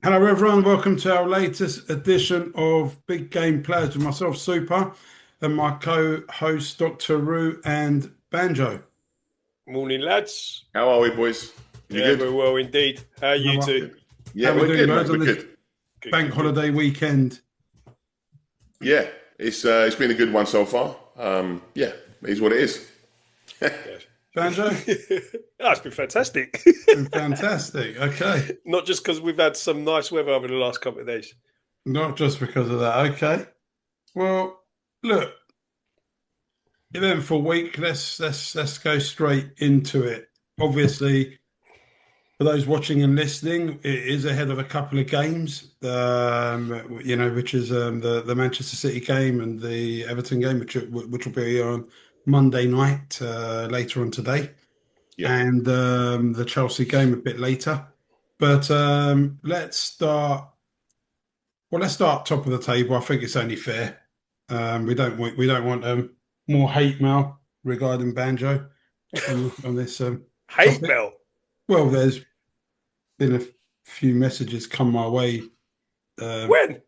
Hello, everyone. Welcome to our latest edition of Big Game Players with myself, Super, and my co-host, Dr. Roo and Banjo. Morning, lads. How are we, boys? You Yeah, good? very well indeed. How are You know you what? two? Good. How Yeah, we we're doing, good, guys, mate. on We're this good. Good, bank good, good. holiday weekend? Yeah, it's been a good one so far. Yeah, it is what it is. Yes. Banjo? Oh, it's been fantastic. Been fantastic. Okay. Not just because we've had some nice weather over the last couple of days. Not just because of that. Okay. Well, look, eventful week. Let's go straight into it. Obviously, for those watching and listening, it is ahead of a couple of games, which is the Manchester City game and the Everton game, which will be on Monday night later on today, Yeah, and the Chelsea game a bit later. But let's start. Well, let's start top of the table. I think it's only fair. We don't want more hate mail regarding Banjo on this Hate topic. Bell. Well, there's been a few messages come my way. Um, When?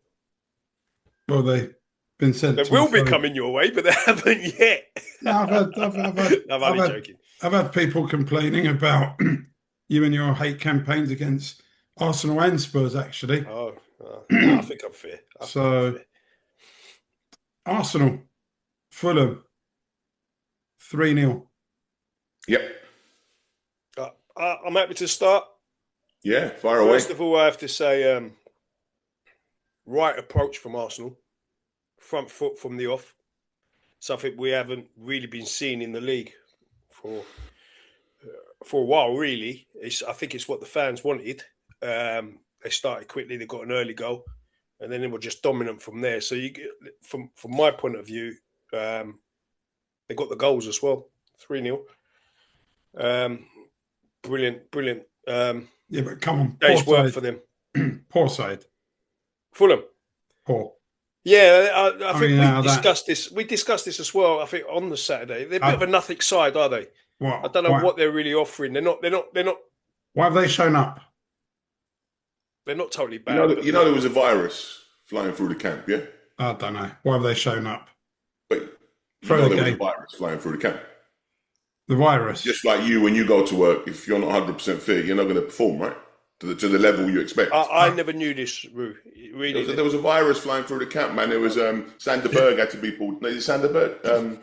well, they've been sent They to my will be phone. coming your way, but they haven't yet. No, I'm I've only had, joking. I've had people complaining about you and your hate campaigns against Arsenal and Spurs, actually. No, I think I'm fair. I think I'm So, fair. Arsenal, Fulham, 3-0. yep, I'm happy to start. yeah. Far away. First of all, I have to say, right approach from Arsenal. Front foot from the off. Something we haven't really been seeing in the league for a while, really. I think it's what the fans wanted. They started quickly. They got an early goal, and then they were just dominant from there. So, from my point of view, they got the goals as well, 3-0. Brilliant, brilliant Yeah, but come on, poor day's work side. for them. Poor side. Fulham. Poor. Yeah, I I think mean, we now that, discussed this. We discussed this as well. I think on the Saturday, they're a bit of I, a nothing side, are they? I what, don't know why, what they're really offering. They're not. why have they shown up? They're not totally You know, bad, but you they're know not. there was a virus flying through the camp, yeah. I don't know. Why have they shown up? But you Throw know the there was a game. virus flying through the camp. The virus. Just like you, when you go to work, if you're not 100% fit, you're not going to perform, right? To the level you expect. I never knew this, Roo. Really, There was a virus flying through the camp, man. There was Sanderberg had to be pulled. No, is it Sanderberg?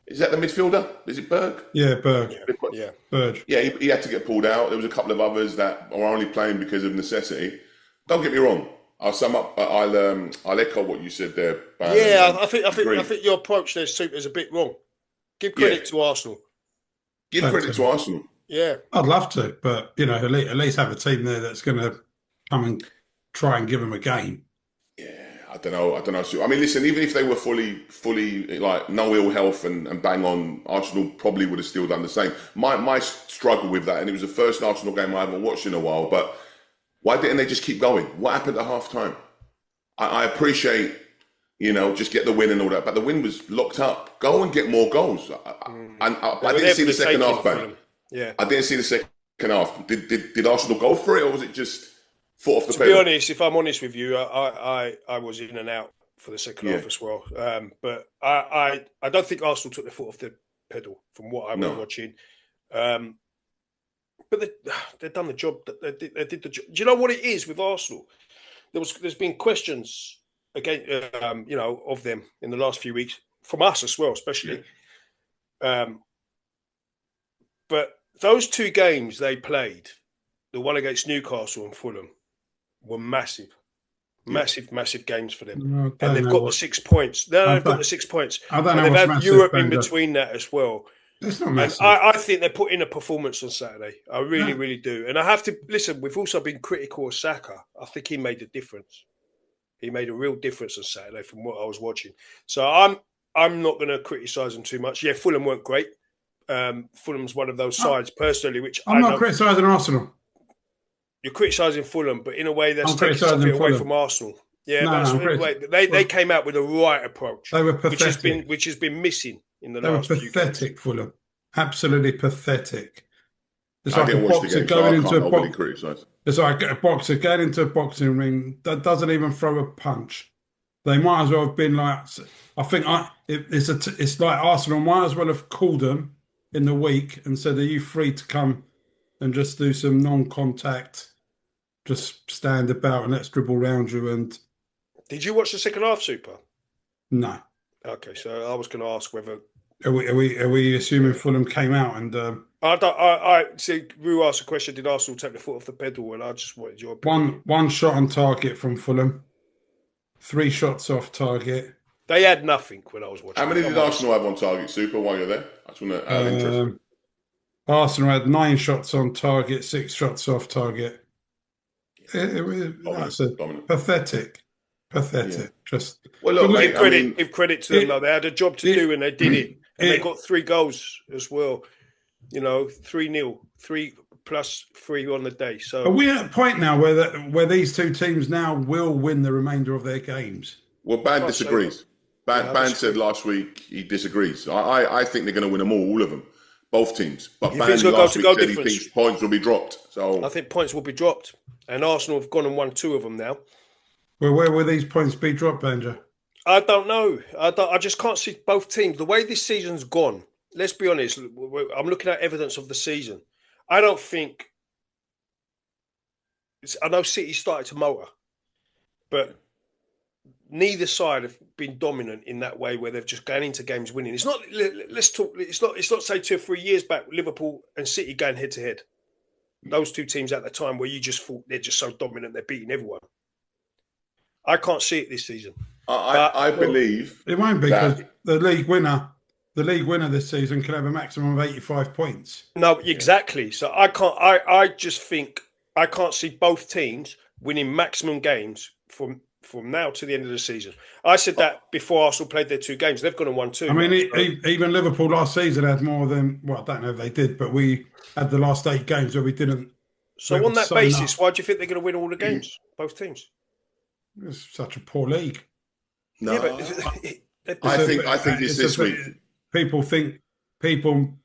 Is that the midfielder? Is it Berg? Yeah, Berg. yeah, yeah. Berg. Yeah, he had to get pulled out. There was a couple of others that are only playing because of necessity. Don't get me wrong. I'll sum up. I'll echo what you said there. Ban, Yeah, and I agree. think your approach there, Super, is a bit wrong. Give Yeah, credit to Arsenal. give Thanks. credit to Arsenal. Yeah, I'd love to, but at least have a team there that's going to come and try and give them a game. Yeah, I don't know. I don't know. So, I mean, listen. Even if they were fully like no ill health and bang on, Arsenal probably would have still done the same. My struggle with that, and it was the first Arsenal game I haven't watched in a while. But why didn't they just keep going? What happened at half time? I appreciate, just get the win and all that, but the win was locked up. Go and get more goals. they I were didn't there see for the the second taking half, for bang. them. Yeah. I didn't see the second half. Did Arsenal go for it, or was it just foot off the To be pedal? honest, if I'm honest with you, I was in and out for the second Yeah, half as well. But I don't think Arsenal took their foot off the pedal from what I was no, watching. Um, but they've done the job. They did the job. Do you know what it is with Arsenal? There's been questions again, of them in the last few weeks from us as well, yeah, especially. Um, but those two games they played, the one against Newcastle and Fulham, were massive. yeah. Massive, massive games for them. I And don't they've know got the what 6 points. No, I they've got the don't, 6 points. I don't And know they've what's had massive, Europe in Benjo. between that as well. It's not And massive. I think they put in a performance on Saturday. I really, No, really do. And I have to listen, we've also been critical of Saka. I think he made a difference. He made a real difference on Saturday from what I was watching. So I'm not going to criticise them too much. Yeah, Fulham weren't great. Fulham's one of those I, sides personally, which I'm I not don't. criticising Arsenal. You're criticising Fulham, but in a way that's I'm taking something criticising away Fulham. from Arsenal. Yeah, No, but no, that's I'm in a criticising. way they Well, came out with a right approach, they were which pathetic. has been missing in the They were last few games. pathetic, Fulham. Absolutely pathetic. It's I like a didn't watch the boxer game, so going I into can't a overly box. criticise. It's like a boxer getting into a boxing ring that doesn't even throw a punch. They might as well have been like, I think it's like Arsenal might as well have called them in the week and said, "Are you free to come and just do some non-contact, just stand about and let's dribble round you?" And Did you watch the second half, Super? no, Okay, so I was going to ask whether are we assuming yeah. Fulham came out and I don't. I see. Rue asked a question. Did Arsenal take the foot off the pedal? And I just wanted your opinion. one shot on target from Fulham, three shots off target. They had nothing when I was How watching. many did Arsenal have on target, Super, while you're there? I just want to, out of interest. Um, Arsenal had nine shots on target, six shots off target. Dominant, That's a dominant. pathetic, Yeah. Just, Well, but look, look, mate. I mean, Give credit to them though. They had a job to it, do and they did it, and they it, got 3 goals as well. 3-0, 3+3 on the day. are So we at a point now where these two teams now will win the remainder of their games? well, Ban can't say that. disagrees. Yeah, I Ban disagree. said last week he disagrees. I think they're going to win them all of them, both teams. But You think it's Ban gonna go last to week goal said he difference? thinks points will be dropped. I So think points will be dropped, and Arsenal have gone and won 2 of them now. Well, where will these points be dropped, Benja? I don't know. I just can't see both teams. The way this season's gone, let's be honest. I'm looking at evidence of the season. I don't think. I know City started to motor, but neither side have been dominant in that way where they've just gone into games winning. It's not. Let's talk. It's not say 2 or 3 years back, Liverpool and City going head to head. Those two teams at the time where you just thought they're just so dominant, they're beating everyone. I can't see it this season. I believe It won't be because that. the league winner this season can have a maximum of 85 points. No, exactly. So I can't. I just think I can't see both teams winning maximum games from now to the end of the season. I said that before Arsenal played their 2 games. They've gone and won 2. I mean, now, so. even Liverpool last season had more than, well, I don't know if they did, but we had the last 8 games where we didn't. So on that basis, why do you think they're going to win all the games? Both teams. It's such a poor league. No, Yeah, but I think it's this week. People think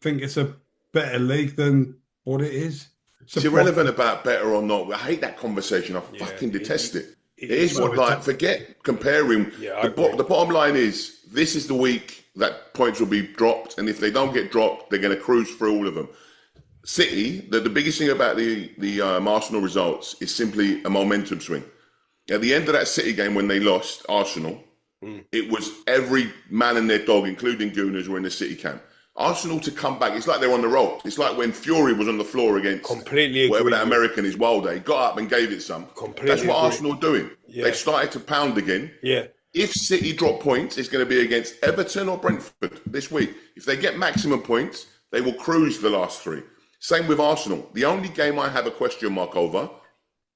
it's a better league than what it is. It's irrelevant about better or not. I hate that conversation. I fucking detest it. It is what, like, forget comparing. Yeah, the bottom line is this is the week that points will be dropped, and if they don't get dropped, they're going to cruise through all of them. City, the biggest thing about the Arsenal results is simply a momentum swing. At the end of that City game when they lost Arsenal, it was every man and their dog, including Gooners, were in the City camp. Arsenal to come back, it's like they're on the rope. It's like when Fury was on the floor against whatever that American is, Wilder. He got up and gave it some. That's what Arsenal are doing. Yeah. They've started to pound again. Yeah. If City drop points, it's going to be against Everton or Brentford this week. If they get maximum points, they will cruise the last 3. Same with Arsenal. The only game I have a question mark over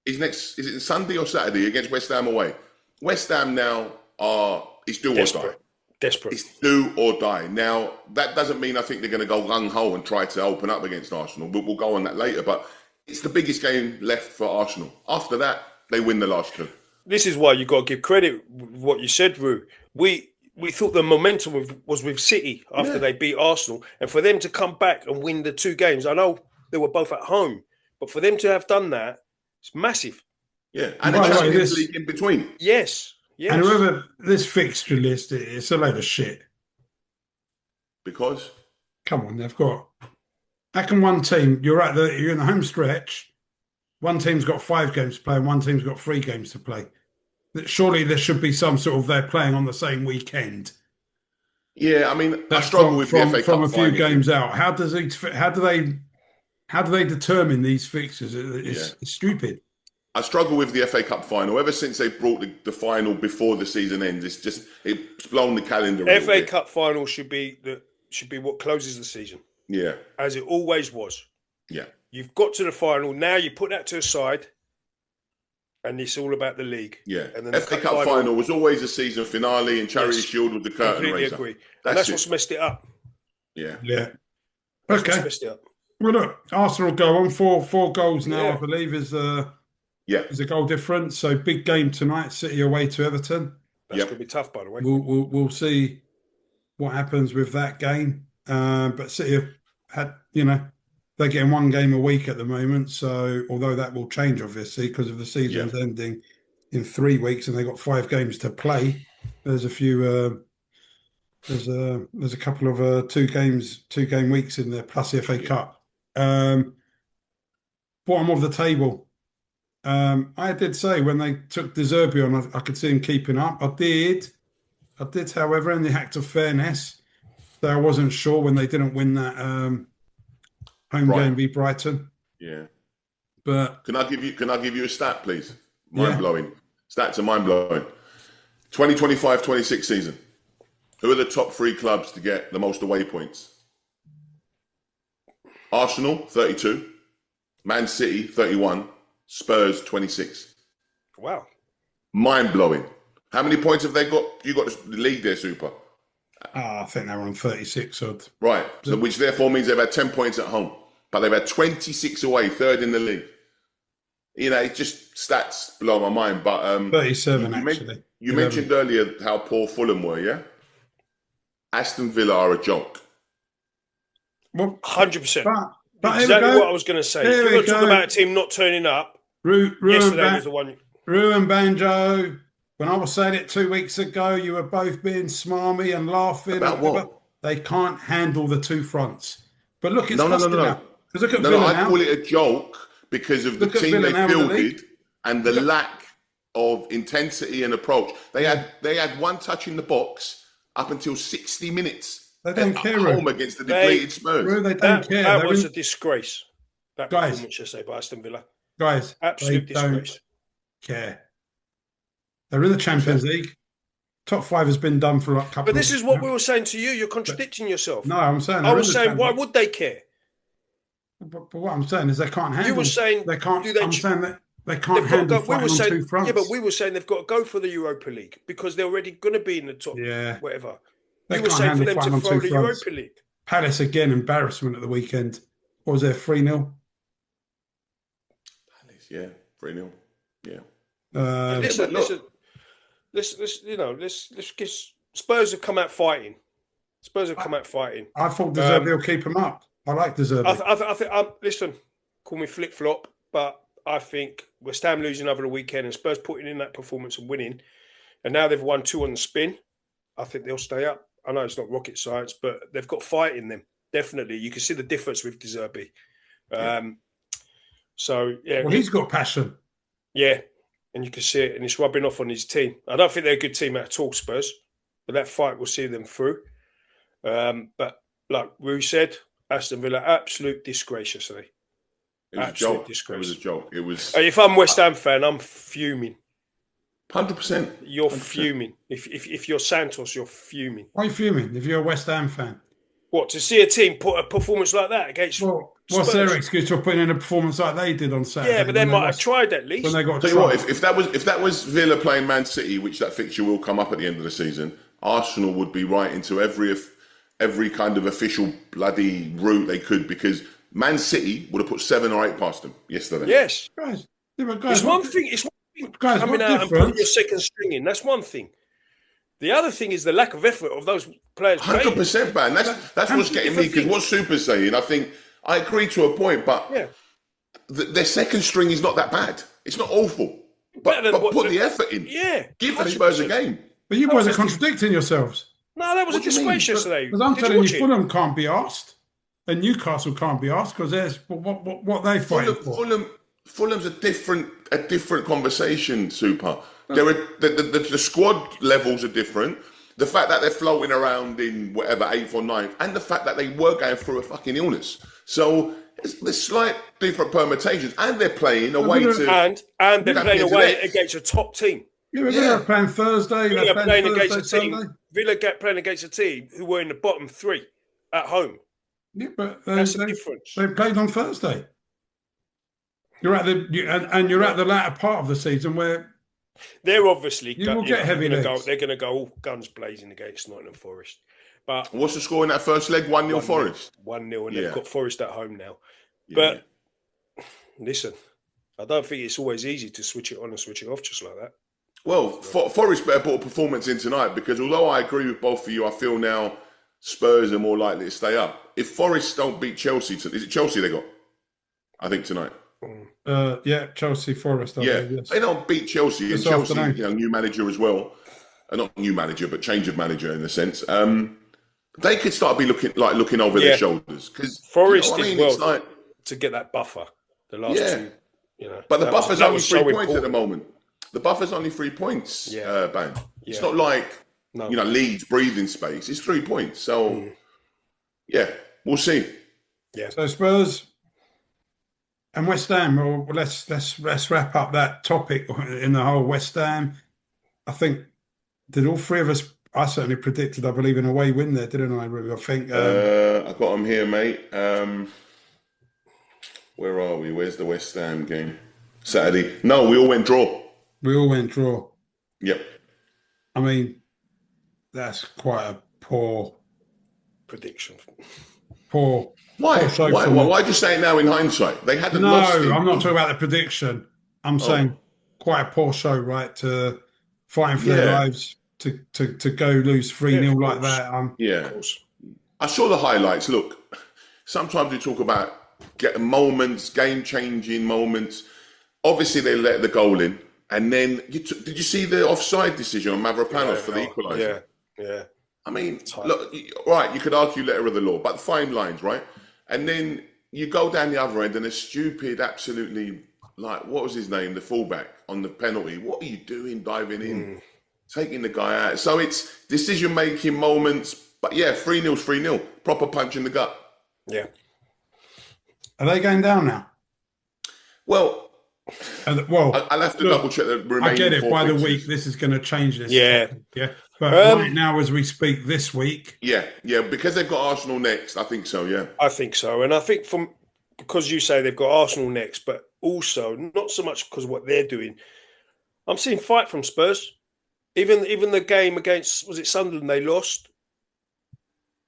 is it Sunday or Saturday against West Ham away? West Ham now it's do or die. Desperate. It's do or die. Now, that doesn't mean I think they're going to go gung-ho and try to open up against Arsenal. We'll go on that later, but it's the biggest game left for Arsenal. After that, they win the last 2. This is why you got to give credit what you said, Rue. We thought the momentum was with City after they beat Arsenal, and for them to come back and win the 2 games, I know they were both at home, but for them to have done that, it's massive. Yeah, and a Champions League in between. Yes. And whoever this fixture list, it's a load of shit. Because? Come on, they've got. How can one team? You're in the home stretch. One team's got 5 games to play, and one team's got 3 games to play. Surely there should be some sort of they're playing on the same weekend. Yeah, I mean, I struggle with the FA Cup from a few final. games out. How do they determine these fixtures? It's stupid. I struggle with the FA Cup final. Ever since they brought the final before the season ends, it's blown the calendar. FA Cup final should be what closes the season. Yeah, as it always was. Yeah, you've got to the final. Now you put that to the side, and it's all about the league. Yeah, and then FA Cup final was always a season finale, and Charity Shield with the curtain raiser. Completely agree. That's what's messed it up. Yeah. Okay. Messed it up. Well, look, Arsenal go on 4 goals now. I believe is a goal difference. So big game tonight. City away to Everton. That's going to be tough, by the way. We'll see what happens with that game. But City have had, they're getting one game a week at the moment. So although that will change obviously because of the Yeah. season's ending in 3 weeks and they've got 5 games to play, there's a few. There's a couple of 2 game weeks in there plus the FA Yeah. Cup. Bottom of the table. I did say when they took De Zerbi on, I could see him keeping up. I did, however, in the act of fairness, that I wasn't sure when they didn't win that home game Brighton. v Brighton. Yeah. But Can I give you a stat, please? yeah, Mind blowing. Stats are mind blowing. 2025-26 season. Who are the top 3 clubs to get the most away points? Arsenal, 32. Man City, 31. Spurs, 26. Wow. Mind blowing. How many points have they got? You got the league there, Super. I think they were on 36 odd. Right. So which therefore means they've had 10 points at home, but they've had 26 away, third in the league. You know, it's just stats blow my mind. But 37 you actually. You mentioned earlier how poor Fulham were, yeah? Aston Villa are a joke. Well, 100%. But exactly what I was going to say. Here If you're we going to talk go. about a team not turning up, yesterday was the one. Ruin Banjo. When I was saying it 2 weeks ago, you were both being smarmy and laughing. About what? They can't handle the 2 fronts. But look, it's No. now. Because look at Villa now. I call it a joke because of the team they fielded and the lack of intensity and approach. They had one touch in the box up until 60 minutes. They don't care. Home against the depleted Spurs. They don't care. That was a disgrace. That guys, performance yesterday by Aston Villa. Guys, absolute disgrace. Don't care. They're in the Champions League. Top 5 has been done for a couple. But this is what we were saying to you. You're contradicting yourself. No, I'm saying. I was saying, why would they care? But what I'm saying is they can't handle. You were saying they can't. I'm saying that they can't handle fighting on 2 fronts. Yeah, but we were saying they've got to go for the Europa League because they're already going to be in the top. Yeah, whatever. They were saying for them to throw the fronts. Europa League. Palace again, embarrassment at the weekend. What was there, 3-0? Palace, yeah, 3-0. Yeah. Listen. Let's get Spurs have come out fighting. I thought De Zerbi will keep them up. I like De Zerbi. I think. Listen, call me flip flop, but I think West Ham losing over the weekend and Spurs putting in that performance and winning, and now they've won 2 on the spin. I think they'll stay up. I know it's not rocket science, but they've got fight in them. Definitely, you can see the difference with De Zerbi. So yeah, well, he's got passion. Yeah, and you can see it, and it's rubbing off on his team. I don't think they're a good team at all, Spurs, but that fight will see them through. But like Rue said, Aston Villa, absolute disgrace yesterday. It was absolute a joke. Disgrace. It was a joke. It was. If I'm a West Ham fan, I'm fuming. 100%. You're fuming. If you're Santos, you're fuming. Why are you fuming if you're a West Ham fan? What, to see a team put a performance like that against what's their excuse for putting in a performance like they did on Saturday? Yeah, but they might have tried at least. When they got Tell you what, if that was Villa playing Man City, which that fixture will come up at the end of the season, Arsenal would be right into every kind of official bloody route they could because Man City would have put 7 or 8 past them yesterday. Yes, guys. It's one thing coming out and putting your second string in. That's one thing. The other thing is the lack of effort of those players. 100%, man. That's what's getting me because what Super's saying, I think I agree to a point, but their second string is not that bad. It's not awful, but put the effort in. Yeah, give the Spurs a game. But you boys are contradicting yourselves. No, that was a disgrace yesterday. Because I'm telling you, Fulham can't be asked, and Newcastle can't be asked because there's what they fighting for. Fulham's a different conversation, Super. The squad levels are different. The fact that they're floating around in whatever 8th or 9th, and the fact that they were going through a fucking illness. So there's slight different permutations, and they're playing away to and they're playing away against a top team. Yeah, they're playing Thursday. Villa playing against a team. Villa playing against a team who were in the bottom 3 at home. Yeah, but that's the difference. They played on Thursday. You're at the latter part of the season where they're obviously you will get heavy legs. They're going to go all guns blazing against Nottingham Forest. But what's the score in that first leg? 1-0 Forest. 1-0, and they've got Forest at home now. Yeah. But listen, I don't think it's always easy to switch it on and switch it off just like that. Well, Forest better put a performance in tonight because although I agree with both of you, I feel now Spurs are more likely to stay up. If Forest don't beat Chelsea, is it Chelsea they got? I think tonight. Yeah, Chelsea Forest, I Yeah, believe, yes. they don't beat Chelsea, and This Chelsea, afternoon. new manager as well. Not new manager, but change of manager in a sense. They could start be looking over their shoulders because Forest I mean. did well It's like to get that buffer. The last two, but the buffer's only 3 so points at the important. moment. The buffer's only 3 points, Bang. It's not like Leeds breathing space. It's 3 points. So we'll see. Yeah. So Spurs and West Ham. Well, let's wrap up that topic in the whole West Ham. I think did all three of us. I certainly predicted, I believe, an away win there, didn't I? I think. I got them here, mate. Where are we? Where's the West Ham game? Saturday. No, we all went draw. We all went draw. Yep. I mean, that's quite a poor prediction. Poor. Why? Poor show Why do you say it now in hindsight? They hadn't lost. No, I'm not talking about the prediction. I'm saying quite a poor show, right? To fighting for their lives, to go lose 3-0 like that. I saw the highlights. Look, sometimes we talk about moments, game-changing moments. Obviously, they let the goal in. And then, did you see the offside decision on Mavropanos for the equaliser? Yeah. I mean, look, right, you could argue letter of the law, but fine lines, right? And then you go down the other end and a stupid, absolutely, like, what was his name? The fullback on the penalty. What are you doing diving in? Taking the guy out. So it's decision-making moments. But 3-0's 3-0. Proper punch in the gut. Yeah. Are they going down now? Well, I'll have to double check the remaining. I get it. By the week, this is going to change this. Yeah. But right now, as we speak, this week. Yeah, because they've got Arsenal next. I think so. Yeah, I think so, and I think because you say they've got Arsenal next, but also not so much because of what they're doing. I'm seeing fight from Spurs. Even the game against, was it Sunderland? They lost.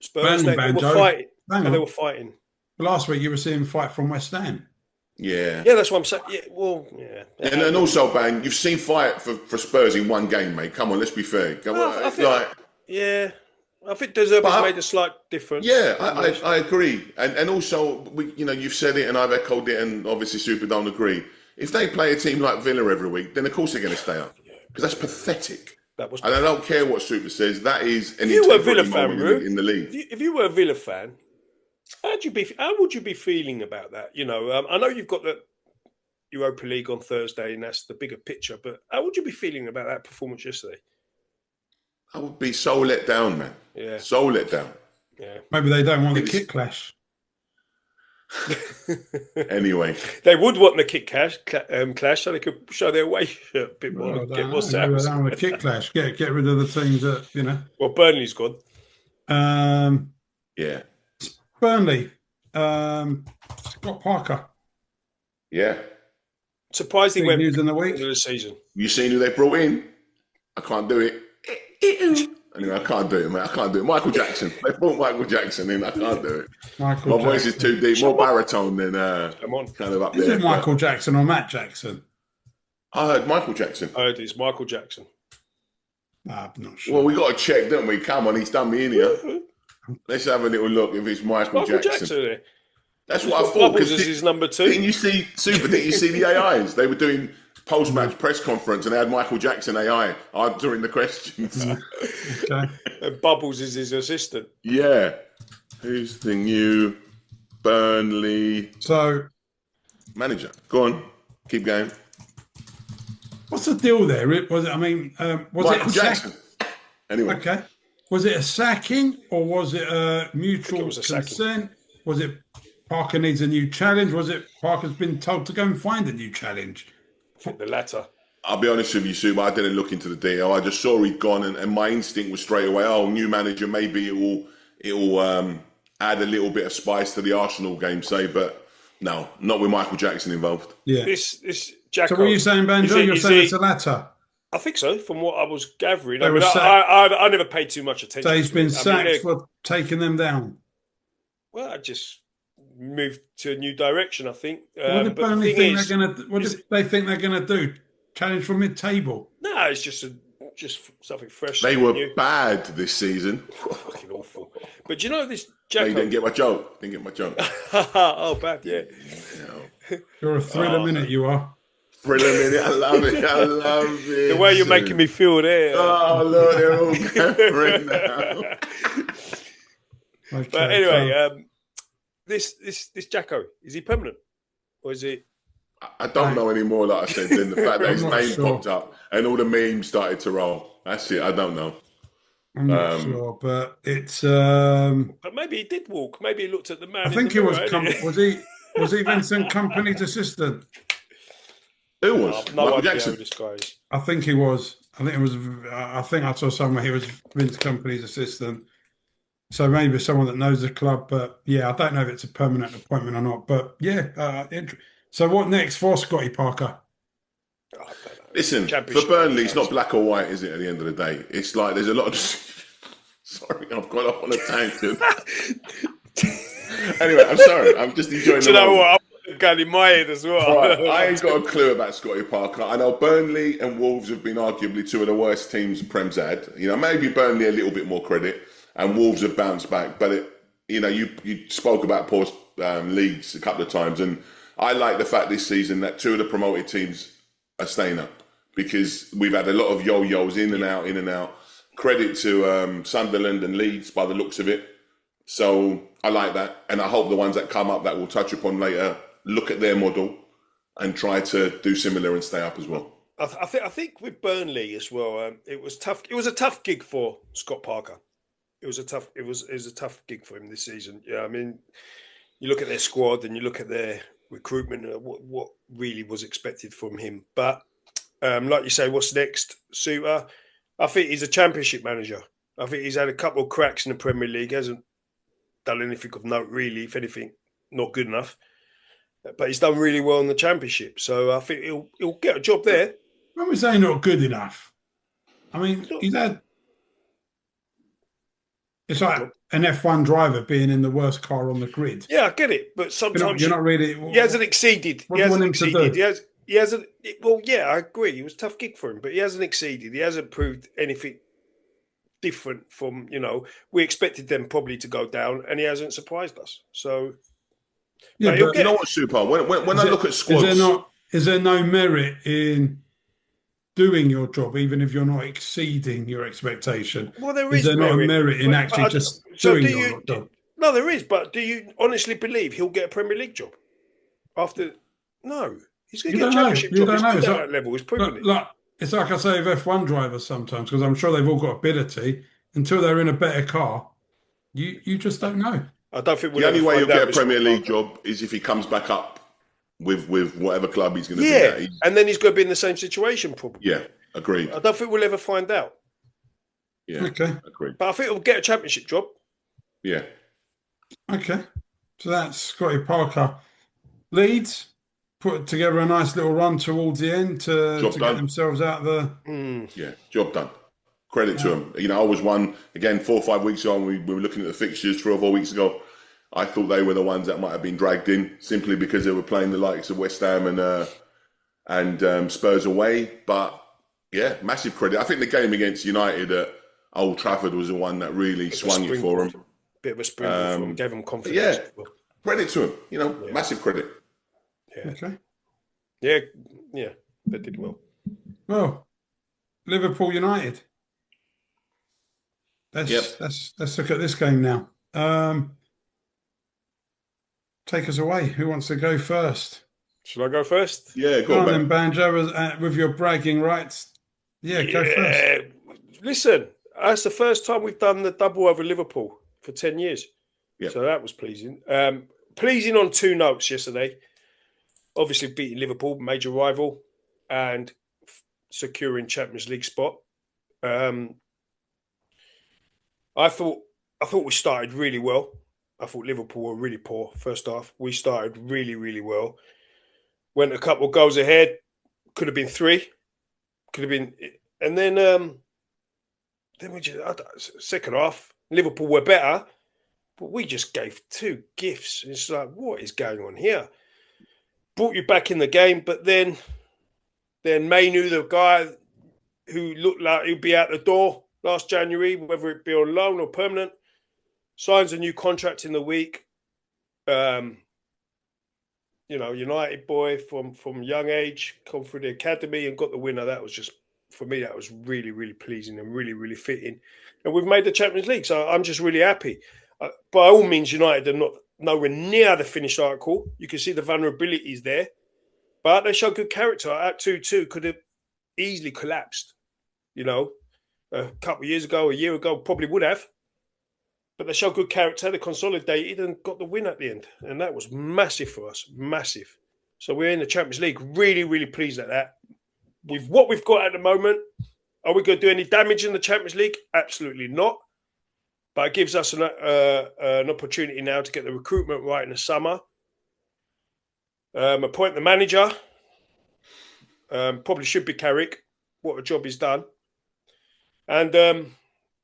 Spurs. They were fighting. They were fighting. Last week, you were seeing fight from West Ham. Yeah, that's what I'm saying. Yeah, well, yeah. And also, Bang, you've seen fight for Spurs in one game, mate. Come on, let's be fair. I think Deserby's made a slight difference. Yeah, I agree. And also, you've said it, and I've echoed it, and obviously Super don't agree. If they play a team like Villa every week, then of course they're going to stay up because that's pathetic. And I don't care what Super says. That is an integrity moment in the league. If you were a Villa fan, how would you be feeling about that? I know you've got the Europa League on Thursday, and that's the bigger picture. But how would you be feeling about that performance yesterday? I would be so let down, man. Yeah, so let down. Yeah, maybe they don't want the kick clash. Anyway, they would want the kick clash, so they could show their away shirt a bit more. Get more sounds. They don't want the kick clash. Get rid of the teams that Well, Burnley's gone. Yeah. Burnley, Scott Parker. Yeah. Surprisingly, went news in the week of the season. You seen who they brought in? I can't do it. Anyway, I can't do it, mate. I can't do it. Michael Jackson. They brought Michael Jackson in. I can't do it. My voice is too deep. More baritone than kind of up there. Is it Michael Jackson or Matt Jackson? I heard Michael Jackson. I heard it's Michael Jackson. I'm not sure. Well, we got to check, don't we? Come on, he's done me in here. Let's have a little look if it's Michael Jackson. That's what I thought. Because this is number 2. Didn't you see the AIs? They were doing post-match press conference and they had Michael Jackson AI answering the questions. Okay. And Bubbles is his assistant. Yeah. Who's the new Burnley manager? Go on. Keep going. What's the deal there? Was Michael Jackson. Anyway. Okay. Was it a sacking or was it a mutual consent? Was it Parker needs a new challenge? Was it Parker's been told to go and find a new challenge? I think the latter. I'll be honest with you, Sue, I didn't look into the detail. I just saw he'd gone and my instinct was straight away, new manager, maybe it will add a little bit of spice to the Arsenal game, but no, not with Michael Jackson involved. Yeah. This Jacko, so what are you saying, Banjo? You're saying it's the latter? I think so, from what I was gathering. I never paid too much attention. So he's been sacked for taking them down. Well, I just moved to a new direction, I think. What do Burnley think they're going to? What do they think they're going to do? Challenge from mid-table? No, it's just something fresh. They were bad this season. Fucking awful. But do you know this, No, Jacko? you didn't get my joke. Oh, bad, yeah. You're a thriller minute, you are. Thriller minute. I love it. I love it. The way you're making me feel there. Oh, look, they're all going now. Okay, But anyway, this Jacko, is he permanent? Or is he... I don't know anymore, like I said, than the fact that his I'm not name sure. popped up and all the memes started to roll. That's it. I don't know. I'm not sure, but it's. But maybe he did walk. Maybe he looked at the man. I think in he the was. mirror, Was he Vincent Company's assistant? Who was? no Michael idea Jackson. who this guy is. I think he was. I think it was. I think I saw somewhere he was Vince Company's assistant. So maybe someone that knows the club. But yeah, I don't know if it's a permanent appointment or not. But yeah. So what next for Scotty Parker? Oh, I don't know. Listen, for Championship Burnley, it's not black or white, is it, at the end of the day? It's like there's a lot of... Sorry, I've gone off on a tangent. Anyway, I'm sorry. I'm just enjoying Do you the know moment. what? I've got in my head as well. Right, I ain't got a clue about Scotty Parker. I know Burnley and Wolves have been arguably two of the worst teams Prem's had. You know, maybe Burnley a little bit more credit, and Wolves have bounced back. But you spoke about poor leagues a couple of times, and I like the fact this season that two of the promoted teams are staying up because we've had a lot of yo-yos in and out, in and out. Credit to Sunderland and Leeds by the looks of it. So I like that, and I hope the ones that come up that we'll touch upon later look at their model and try to do similar and stay up as well. I think with Burnley as well, it was tough. It was a tough gig for Scott Parker. It was a tough gig for him this season. Yeah, I mean, you look at their squad and you look at their recruitment, what really was expected from him. But like you say, what's next, Suter? I think he's a championship manager. I think he's had a couple of cracks in the Premier League. Hasn't done anything of note, really. If anything, not good enough. But he's done really well in the championship. So I think he'll get a job there. When we say not good enough, I mean, he's had... It's like an F1 driver being in the worst car on the grid. Yeah, I get it. But sometimes You're not really... he hasn't exceeded. What do you want him to do? He hasn't. Well, yeah, I agree. It was a tough gig for him, but he hasn't exceeded. He hasn't proved anything different from, we expected them probably to go down, and he hasn't surprised us. So, yeah, but you know what, Super? When I look at squads, is there no merit in doing your job, even if you're not exceeding your expectation? Well, there is there not a merit in actually just doing your job? No, there is. But do you honestly believe he'll get a Premier League job after? No. He's going to get a championship job. He's good at that level. He's proven it. It's like I say with F1 drivers sometimes, because I'm sure they've all got ability. Until they're in a better car, you just don't know. I don't think the only way he'll get a Premier League job is if he comes back up with whatever club he's going to be at. Yeah, and then he's going to be in the same situation probably. Yeah, agreed. I don't think we'll ever find out. Yeah, okay, agreed. But I think he'll get a championship job. Yeah. Okay, so that's Scotty Parker. Leeds put together a nice little run towards the end to get themselves out of the... Yeah, job done. Credit to them. I was one, again, 4 or 5 weeks ago, and we were looking at the fixtures 3 or 4 weeks ago. I thought they were the ones that might have been dragged in simply because they were playing the likes of West Ham and Spurs away. But, yeah, massive credit. I think the game against United at Old Trafford was the one that really swung it for them. Bit of a springboard for them, gave them confidence. Yeah, credit to them. Massive credit. Yeah. Okay. Yeah, they did well. Well, Liverpool United. Let's look at this game now. Take us away. Who wants to go first? Shall I go first? Yeah, go on, then, Banjo, with your bragging rights. Yeah, go first. Listen, that's the first time we've done the double over Liverpool for 10 years. Yep. So that was pleasing. Pleasing on 2 notes yesterday. Obviously beating Liverpool, major rival, and securing Champions League spot. I thought we started really well. I thought Liverpool were really poor first half. We started really, really well. Went a couple of goals ahead. Could have been 3. Could have been, and then we just second half. Liverpool were better, but we just gave 2 gifts. It's like, what is going on here? Brought you back in the game, but then Mainoo, the guy who looked like he'd be out the door last January, whether it be on loan or permanent, signs a new contract in the week. United boy from young age, come through the academy and got the winner. That was just, for me, that was really, really pleasing and really, really fitting. And we've made the Champions League, so I'm just really happy. By all means, United are not nowhere near the finished article. You can see the vulnerabilities there, but they show good character. At 2-2 could have easily collapsed. A couple of years ago, a year ago, probably would have. But they showed good character, they consolidated and got the win at the end. And that was massive for us, massive. So we're in the Champions League, really, really pleased at that. With what we've got at the moment, are we going to do any damage in the Champions League? Absolutely not. But it gives us an opportunity now to get the recruitment right in the summer. Appoint the manager. Probably should be Carrick. What a job he's done. And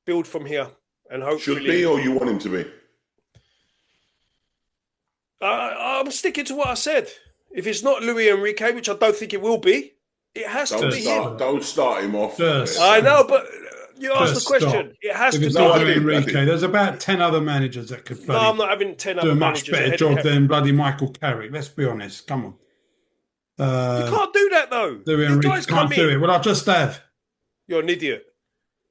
build from here. And hopefully, should be, or you want him to be? I'm sticking to what I said. If it's not Luis Enrique, which I don't think it will be, it has to be him. Don't start him off. I know, but you asked the question. It has to be Luis Enrique. There's about 10 other managers that could No, I'm not having 10 other managers. Do a much better job than bloody Michael Carrick. Let's be honest. Come on. You can't do that, though. Luis Enrique can't do it. Well, I just have. You're an idiot.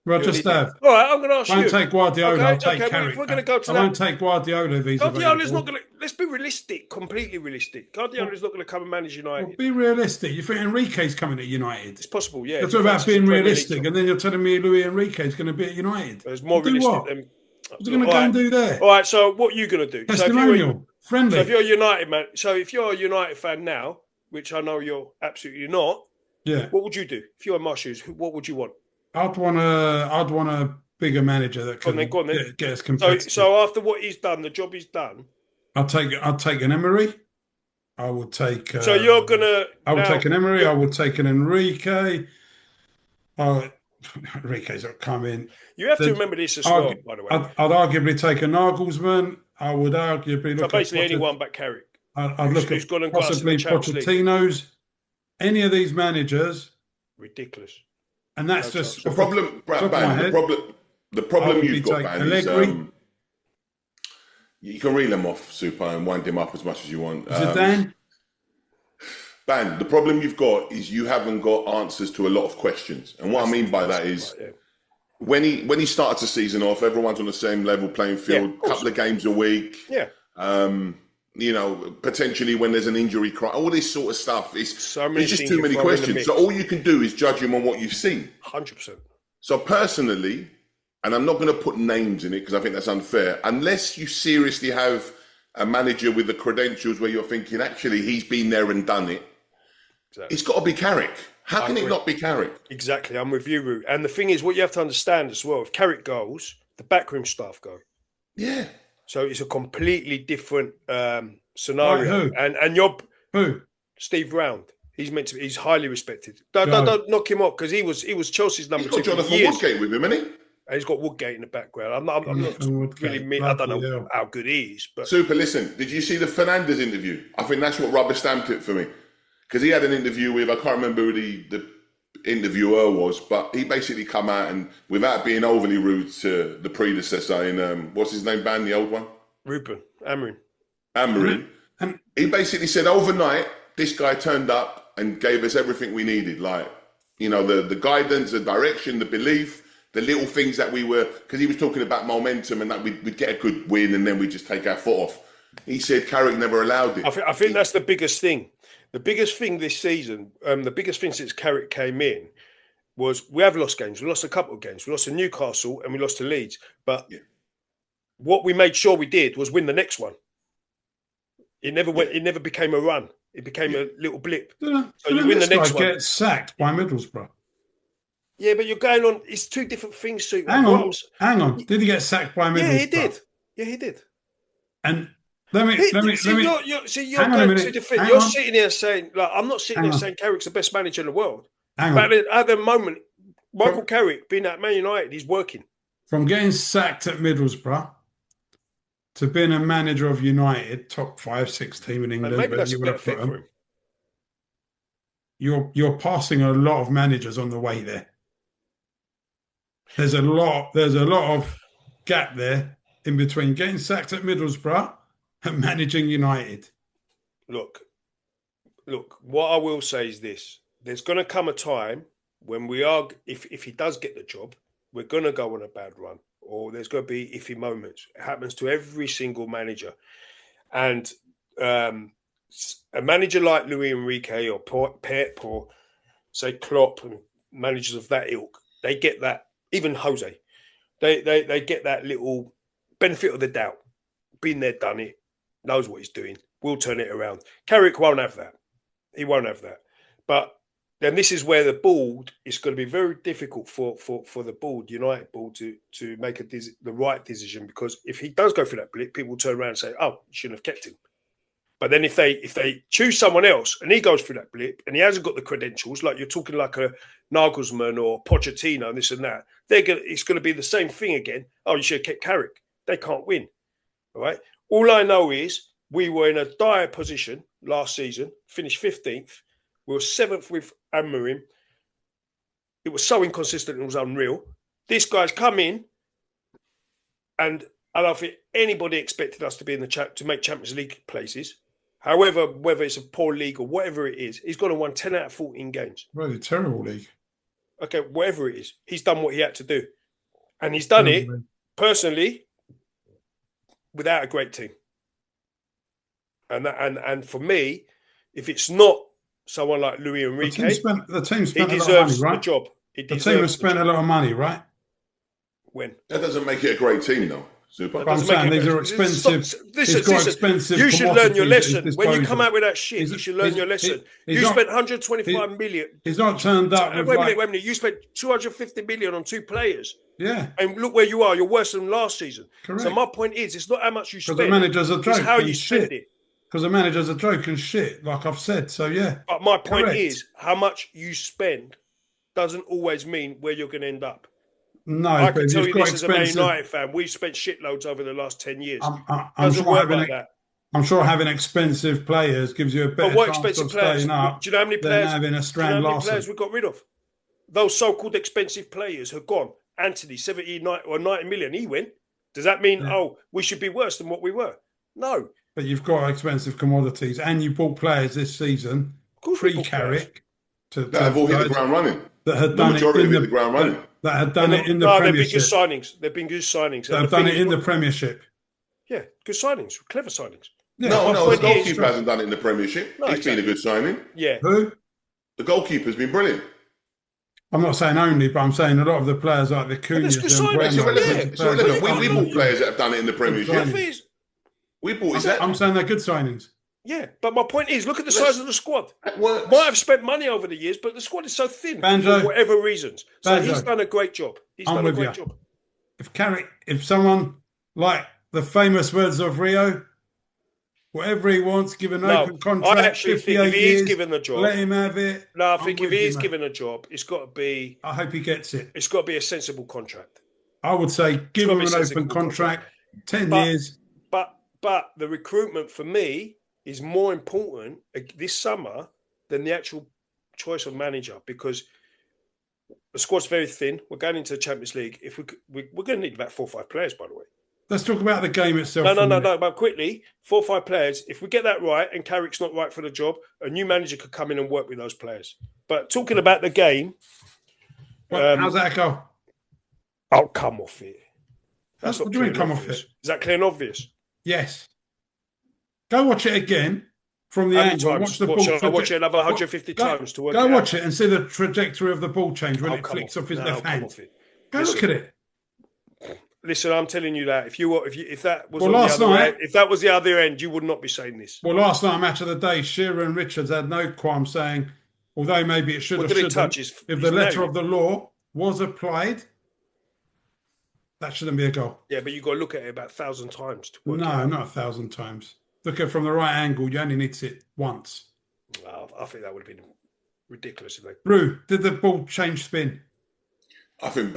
Well, just have. All right, I'm going to ask you. I won't take Guardiola. I'll take Carrick. We're going to go to that. I won't take Guardiola. Guardiola's not going to. Let's be realistic. Completely realistic. Guardiola's not going to come and manage United. Well, be realistic. You think Enrique's coming to United? It's possible, yeah. You're talking about being realistic, and then you're telling me Luis Enrique's going to be at United. It's more realistic than. What's he going to go and do there? All right. So what are you going to do? Testimonial, friendly. So if you're a United man, so if you're a United fan now, which I know you're absolutely not, yeah. What would you do if you're in my shoes? What would you want? I'd want a bigger manager that can get us competitive. So after what he's done, the job he's done, I'd take an Emery. I would take. So you're gonna. I would take an Emery. I would take an Enrique. Enrique's not coming. You have to remember this as well, by the way. I'd arguably take a Nagelsmann. I would arguably look at basically anyone but Carrick. I'd look at possibly Pochettino's. Any of these managers. Ridiculous. And that's just the problem. The problem you've got, man, is you can reel them off, Super, and wind him up as much as you want. Zidane? Ban, the problem you've got is you haven't got answers to a lot of questions. And what I mean by that is when he starts the season off, everyone's on the same level playing field, couple of games a week. Yeah. Potentially when there's an injury, all this sort of stuff. There's just too many questions. So all you can do is judge him on what you've seen. 100%. So personally, and I'm not going to put names in it because I think that's unfair, unless you seriously have a manager with the credentials where you're thinking, actually, he's been there and done it. Exactly. It's got to be Carrick. How can it not be Carrick? Exactly. I'm with you, Root. And the thing is, what you have to understand as well, if Carrick goes, the backroom staff go. Yeah. So it's a completely different scenario. Right, and you're who? Steve Round. He's highly respected. Don't knock him off because he was Chelsea's number 2. He's got Jonathan Woodgate with him, isn't he? And he's got Woodgate in the background. I'm not really. I don't know how good he is. But Super. Listen, did you see the Fernandes interview? I think that's what rubber stamped it for me because he had an interview with, I can't remember who the interviewer was, but he basically come out and, without being overly rude to the predecessor in what's his name, the old one, Ruben Amorim. He basically said overnight this guy turned up and gave us everything we needed, like the guidance, the direction, the belief. The little things that we were, because he was talking about momentum and that we'd get a good win and then we'd just take our foot off. He said Carrick never allowed it. I think that's the biggest thing. The biggest thing this season, the biggest thing since Carrick came in was we have lost games. We lost a couple of games. We lost to Newcastle and we lost to Leeds. But what we made sure we did was win the next one. It never went. It never became a run. It became a little blip. So you win the next one. Get sacked by Middlesbrough. Yeah, but you're going on. It's two different things. Too. Hang on. Did he get sacked by Middlesbrough? Yeah, he did. And let me. You're sitting here saying, like, I'm not sitting there saying Carrick's the best manager in the world. But at the moment, Michael Carrick being at Man United, he's working. From getting sacked at Middlesbrough to being a manager of United, top 5-6 team in England, maybe that's a better fit for him. You're passing a lot of managers on the way there. There's a lot of gap there in between getting sacked at Middlesbrough and managing United. Look, what I will say is this. There's going to come a time when we are, if he does get the job, we're going to go on a bad run, or there's going to be iffy moments. It happens to every single manager. And a manager like Luis Enrique or Pep or, say, Klopp and managers of that ilk, they get that, even Jose, they get that little benefit of the doubt. Been there, done it, knows what he's doing, we'll turn it around. Carrick won't have that. He won't have that. But then this is where the board is going to be very difficult for the board, United board, to make the right decision, because if he does go through that blip, people will turn around and say, "Oh, you shouldn't have kept him." But then if they choose someone else and he goes through that blip and he hasn't got the credentials, like you're talking like a Nagelsmann or Pochettino and this and that, it's going to be the same thing again. Oh, you should have kept Carrick. They can't win. All right. All I know is we were in a dire position last season, finished 15th. We were 7th with Amorim. It was so inconsistent, it was unreal. This guy's come in, and I don't think anybody expected us to be in to make Champions League places. However, whether it's a poor league or whatever it is, he's gone and won 10 out of 14 games. Really terrible league. Okay, whatever it is, he's done what he had to do. And he's done it, personally, without a great team. And for me, if it's not someone like Luis Enrique, the team spent he a lot of money, deserves right? the job. The team has spent a lot of money, right? When? That doesn't make it a great team, though. Super. I'm saying these are expensive. Listen. You should learn your lesson. When you come out with that shit, you should learn your lesson. You spent 125 million. He's not turned up. Wait a minute. You spent 250 million on 2 players. Yeah. And look where you are. You're worse than last season. Correct. So my point is, it's not how much you spend. Because the manager's a joke. It's how you spend it. Because the manager's a joke and shit, like I've said. So yeah. But my point is, how much you spend doesn't always mean where you're going to end up. No, I can tell you this as a Man United fan. We've spent shitloads over the last 10 years. I'm sure having expensive players gives you a better chance of staying up. Do you know how many players? Than having a Strand Larsen. Players we got rid of? Those so-called expensive players have gone. Anthony, 70 or 90 million, he went. Does that mean, we should be worse than what we were? No. But you've got expensive commodities, and you bought players this season, pre-Carrick, that have all hit the ground running. That had done it in the ground running. That had done it in the Premiership. They've been good signings. They've done it in the Premiership. Yeah, good signings, clever signings. Yeah, no, the goalkeeper hasn't done it in the Premiership. No, He's been a good signing. Yeah. Who? The goalkeeper's been brilliant. I'm not saying only, but I'm saying a lot of the players like the Cunha's and It's irrelevant. We bought players that have done it in the Premiership. We bought I'm saying they're good signings. Yeah, but my point is, look at the size of the squad. Might have spent money over the years, but the squad is so thin for whatever reasons. So he's done a great job. If someone like the famous words of Rio, whatever he wants, give an open contract. I actually think if he is given the job, let him have it. No, I think if he is given a job, it's got to be. I hope he gets it. It's got to be a sensible contract. I would say give him an open contract, 10 years. But the recruitment for me is more important this summer than the actual choice of manager, because the squad's very thin. We're going into the Champions League. If we're going to need about 4 or 5 players, by the way. Let's talk about the game itself. No. But quickly, 4 or 5 players. If we get that right and Carrick's not right for the job, a new manager could come in and work with those players. But talking about the game, how's that go? I'll come off it. That's what do you mean come off it? Is that clear and obvious? Yes. Go watch it again from the angle. Watch the ball. I'll watch it another 150 times to work. Go watch it and see the trajectory of the ball change when it flicks off his left hand. Go look at it. Listen, I'm telling you that if that was if that was the other end, you would not be saying this. Well, last night, match of the day, Shearer and Richards had no qualm saying, although maybe it should have shouldn't, if the letter of the law was applied, that shouldn't be a goal. Yeah, but you've got to look at it about 1,000 times to work it out. out. Not 1,000 times. Look at it from the right angle. You only need to see it once. Well, I think that would have been ridiculous if they. Brew, did the ball change spin? I think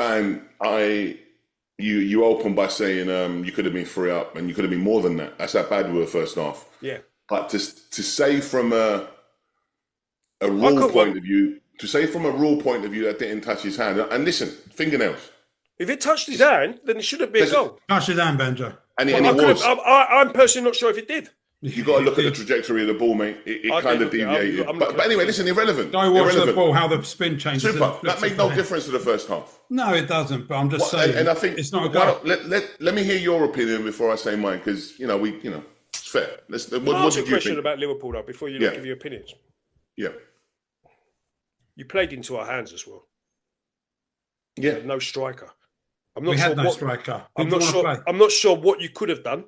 you opened by saying you could have been 3 up and you could have been more than that. That's how bad we were first half. Yeah. But to say from a rule point of view, that didn't touch his hand. And listen, fingernails. If it touched his hand, then it shouldn't be a goal. Touch it down, Banjo. And it was. I'm personally not sure if it did. You've got to look at the trajectory of the ball, mate. It kind of deviated. But anyway, listen, irrelevant. Go watch the ball, how the spin changes. Super. That made no difference to the first half. No, it doesn't. But I'm just saying, and I think it's not a goal. Let me hear your opinion before I say mine, because it's fair. What did you question think about Liverpool though before you give your opinions? Yeah. You played into our hands as well. Yeah. No striker. We had no striker. I'm not sure what you could have done.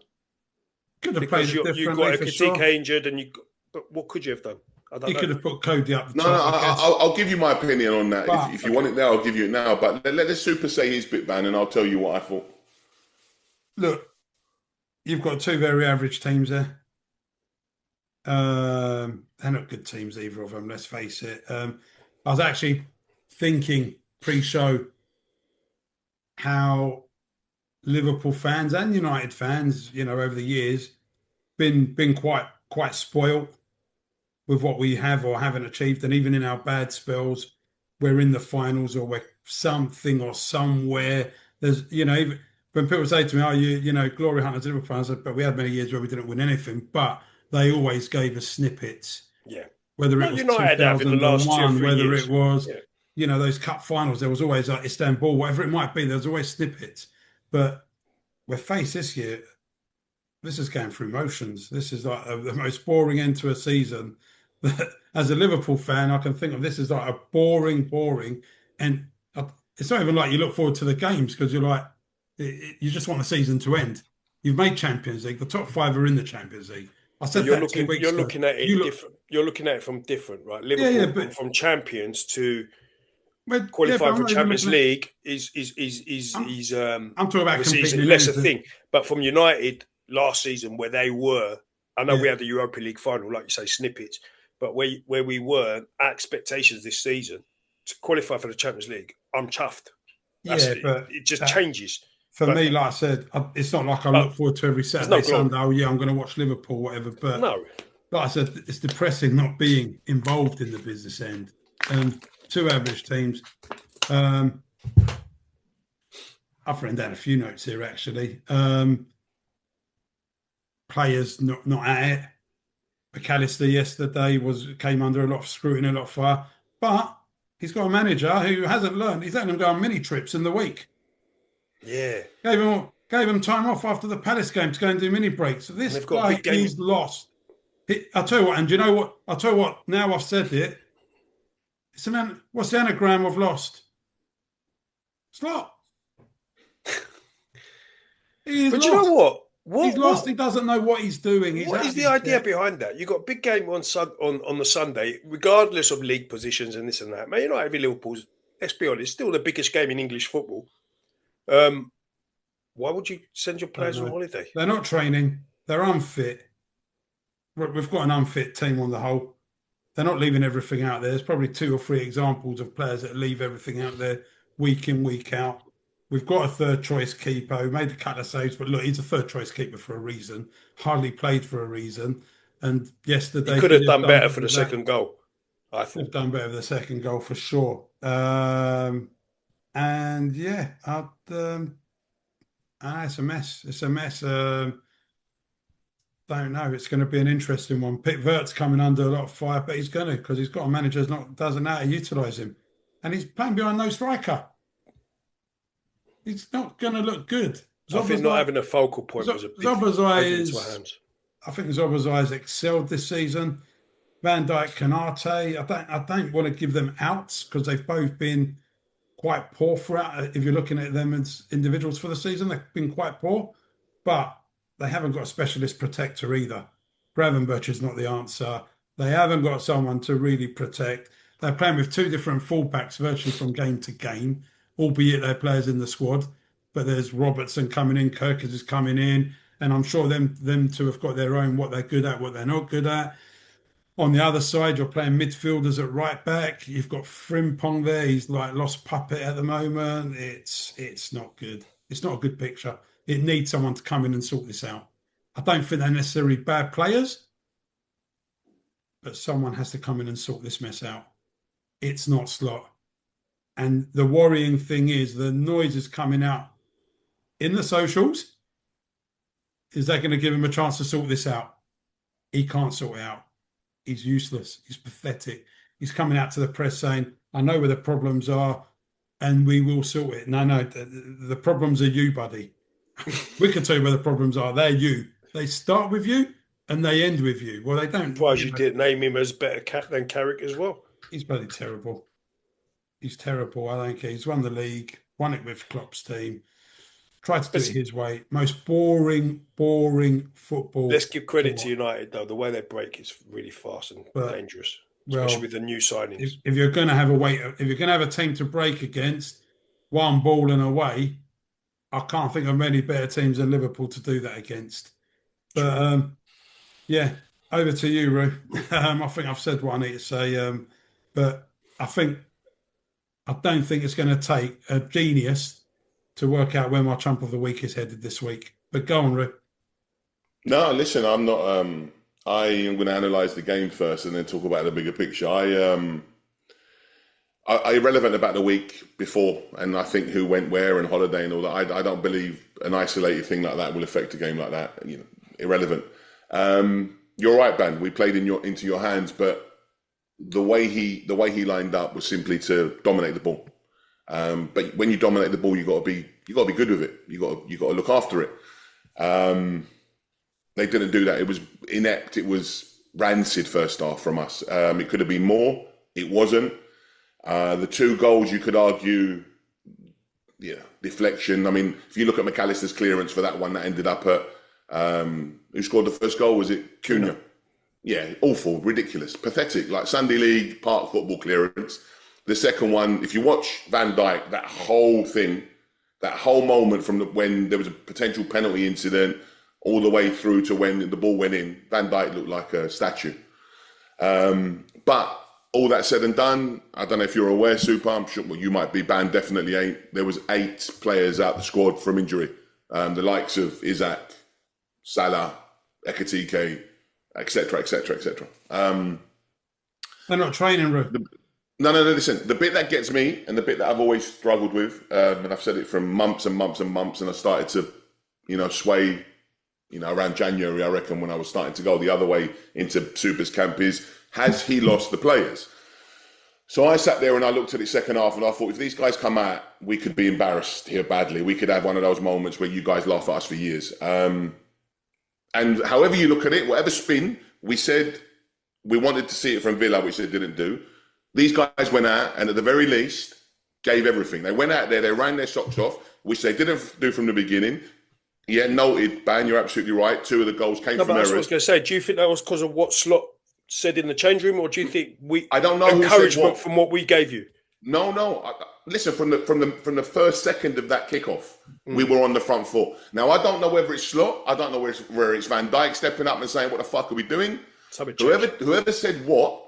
Could have because played you got a Katika injured, but what could you have done? You could have put Cody up the top. I'll give you my opinion on that. If you want it now, I'll give you it now. But let the Super say his bit, Ban, and I'll tell you what I thought. Look, you've got two very average teams there. They're not good teams, either of them, let's face it. I was actually thinking pre-show how Liverpool fans and United fans, over the years, been quite spoiled with what we have or haven't achieved, and even in our bad spells, we're in the finals or we're something or somewhere. There's, even when people say to me, "Oh, glory hunters, Liverpool fans," but we had many years where we didn't win anything, but they always gave us snippets. Yeah, whether it was United 2001, whether years. It was, those cup finals, there was always like Istanbul, whatever it might be. There was always snippets. But we're faced this year, this is going through motions. This is like the most boring end to a season. As a Liverpool fan, I can think of this as like a boring, and it's not even like you look forward to the games because you're like, you just want the season to end. You've made Champions League. The top 5 are in the Champions League. I said you're that 2 weeks ago. You're looking at it different. You're looking at it from different, right? Liverpool from champions to qualifying for Champions League is I'm talking about competing a lesser thing. But from United last season, where they were, I know we had the Europa League final, like you say, snippets, but where we were, our expectations this season to qualify for the Champions League, I'm chuffed. But it just changes. For me, like I said, it's not like I look forward to every Saturday, Sunday. Oh yeah, I'm going to watch Liverpool, whatever. But like I said, it's depressing not being involved in the business end. Two average teams. I've written down a few notes here actually. Players not at it. McAllister yesterday came under a lot of scrutiny, a lot of fire, but he's got a manager who hasn't learned. He's letting him go on mini trips in the week. Yeah, gave him time off after the Palace game to go and do mini breaks. So this guy is lost. I'll tell you what, and do you know what? I'll tell you what. Now I've said it. What's the anagram of lost? Slot. He is but lost. You know what? He's lost. He doesn't know what he's doing. What is the idea behind that? You got a big game on the Sunday, regardless of league positions and this and that. Man, United v Liverpool's, let's be honest, still the biggest game in English football. Why would you send your players on holiday? They're not training. They're unfit. We've got an unfit team on the whole. They're not leaving everything out there. There's probably 2 or 3 examples of players that leave everything out there week in, week out. We've got a third choice keeper who made a couple of saves, but look, he's a third choice keeper for a reason. Hardly played for a reason. And yesterday he could have done better for the second goal. I thought done better for the second goal for sure. And yeah, it's a mess. It's a mess. Don't know. It's going to be an interesting one. Pit Vert's coming under a lot of fire, but he's going to because he's got a manager that doesn't know how to utilise him, and he's playing behind no striker. He's not going to look good. I think not having a focal point was a big I think Zoboszlai's excelled this season. Van Dijk, Kanate. I don't want to give them outs because they've both been quite poor throughout. If you're looking at them as individuals for the season, they've been quite poor, but they haven't got a specialist protector either. Gravenberch is not the answer. They haven't got someone to really protect. They're playing with 2 different fullbacks virtually from game to game, albeit they're players in the squad. But there's Robertson coming in, Kirkers is coming in, and I'm sure them 2 have got their own, what they're good at, what they're not good at. On the other side, you're playing midfielders at right back. You've got Frimpong there. He's like lost puppet at the moment. It's not good. It's not a good picture. It needs someone to come in and sort this out. I don't think they're necessarily bad players, but someone has to come in and sort this mess out. It's not Slot. And the worrying thing is the noise is coming out in the socials. Is that going to give him a chance to sort this out? He can't sort it out. He's useless. He's pathetic. He's coming out to the press saying, I know where the problems are and we will sort it. No, the problems are you, buddy. We can tell you where the problems are. They're you. They start with you and they end with you. Well, they don't. Surprised you didn't name him as better cat than Carrick as well. He's bloody terrible. He's terrible. I don't care. He's won the league, won it with Klopp's team. Tried to do it his way. Most boring football. Let's give credit to United, though. The way they break is really fast and dangerous, especially with the new signings. If you're going to have if you're going to have a team to break against, one ball and away, I can't think of many better teams than Liverpool to do that against. But yeah, over to you, Roo. I think I've said what I need to say. But I don't think it's going to take a genius to work out where my trump of the week is headed this week. But go on, Roo. No, listen, I'm not. I am going to analyse the game first and then talk about the bigger picture. I irrelevant about the week before, and I think who went where and holiday and all that. I don't believe an isolated thing like that will affect a game like that. You know, irrelevant. You're right, Ben. We played into your hands, but the way he lined up was simply to dominate the ball. But when you dominate the ball, you got to be good with it. You got to look after it. They didn't do that. It was inept. It was rancid first half from us. It could have been more. It wasn't. The two goals, you could argue, deflection. I mean, if you look at McAllister's clearance for that one, that ended up at who scored the first goal? Was it Cunha? Yeah, awful, ridiculous, pathetic, like Sunday League park football clearance. The second one, if you watch Van Dijk, that whole thing, that whole moment from when there was a potential penalty incident all the way through to when the ball went in, Van Dijk looked like a statue. But all that said and done, I don't know if you're aware, Super, I'm sure you might be, banned, definitely ain't. There was 8 players out the squad from injury. The likes of Isaac, Salah, Ekitike, etc., etc., etc. They're not training, Roo. No, listen, the bit that gets me and the bit that I've always struggled with, and I've said it for months and months and months, and I started to, sway, around January, I reckon, when I was starting to go the other way into Super's camp is, has he lost the players? So I sat there and I looked at it second half and I thought, if these guys come out, we could be embarrassed here badly. We could have one of those moments where you guys laugh at us for years. And however you look at it, whatever spin, we said we wanted to see it from Villa, which they didn't do. These guys went out and at the very least gave everything. They went out there, they ran their socks off, which they didn't do from the beginning. Yeah, noted, Ban, you're absolutely right. 2 of the goals came from errors. That's what I was going to say. Do you think that was because of what Slot said in the change room, or do you think I don't know encouragement from what we gave you? No. Listen, from the first second of that kickoff, we were on the front foot. Now I don't know whether it's Slot. I don't know where it's Van Dijk stepping up and saying, "What the fuck are we doing?" Whoever said what,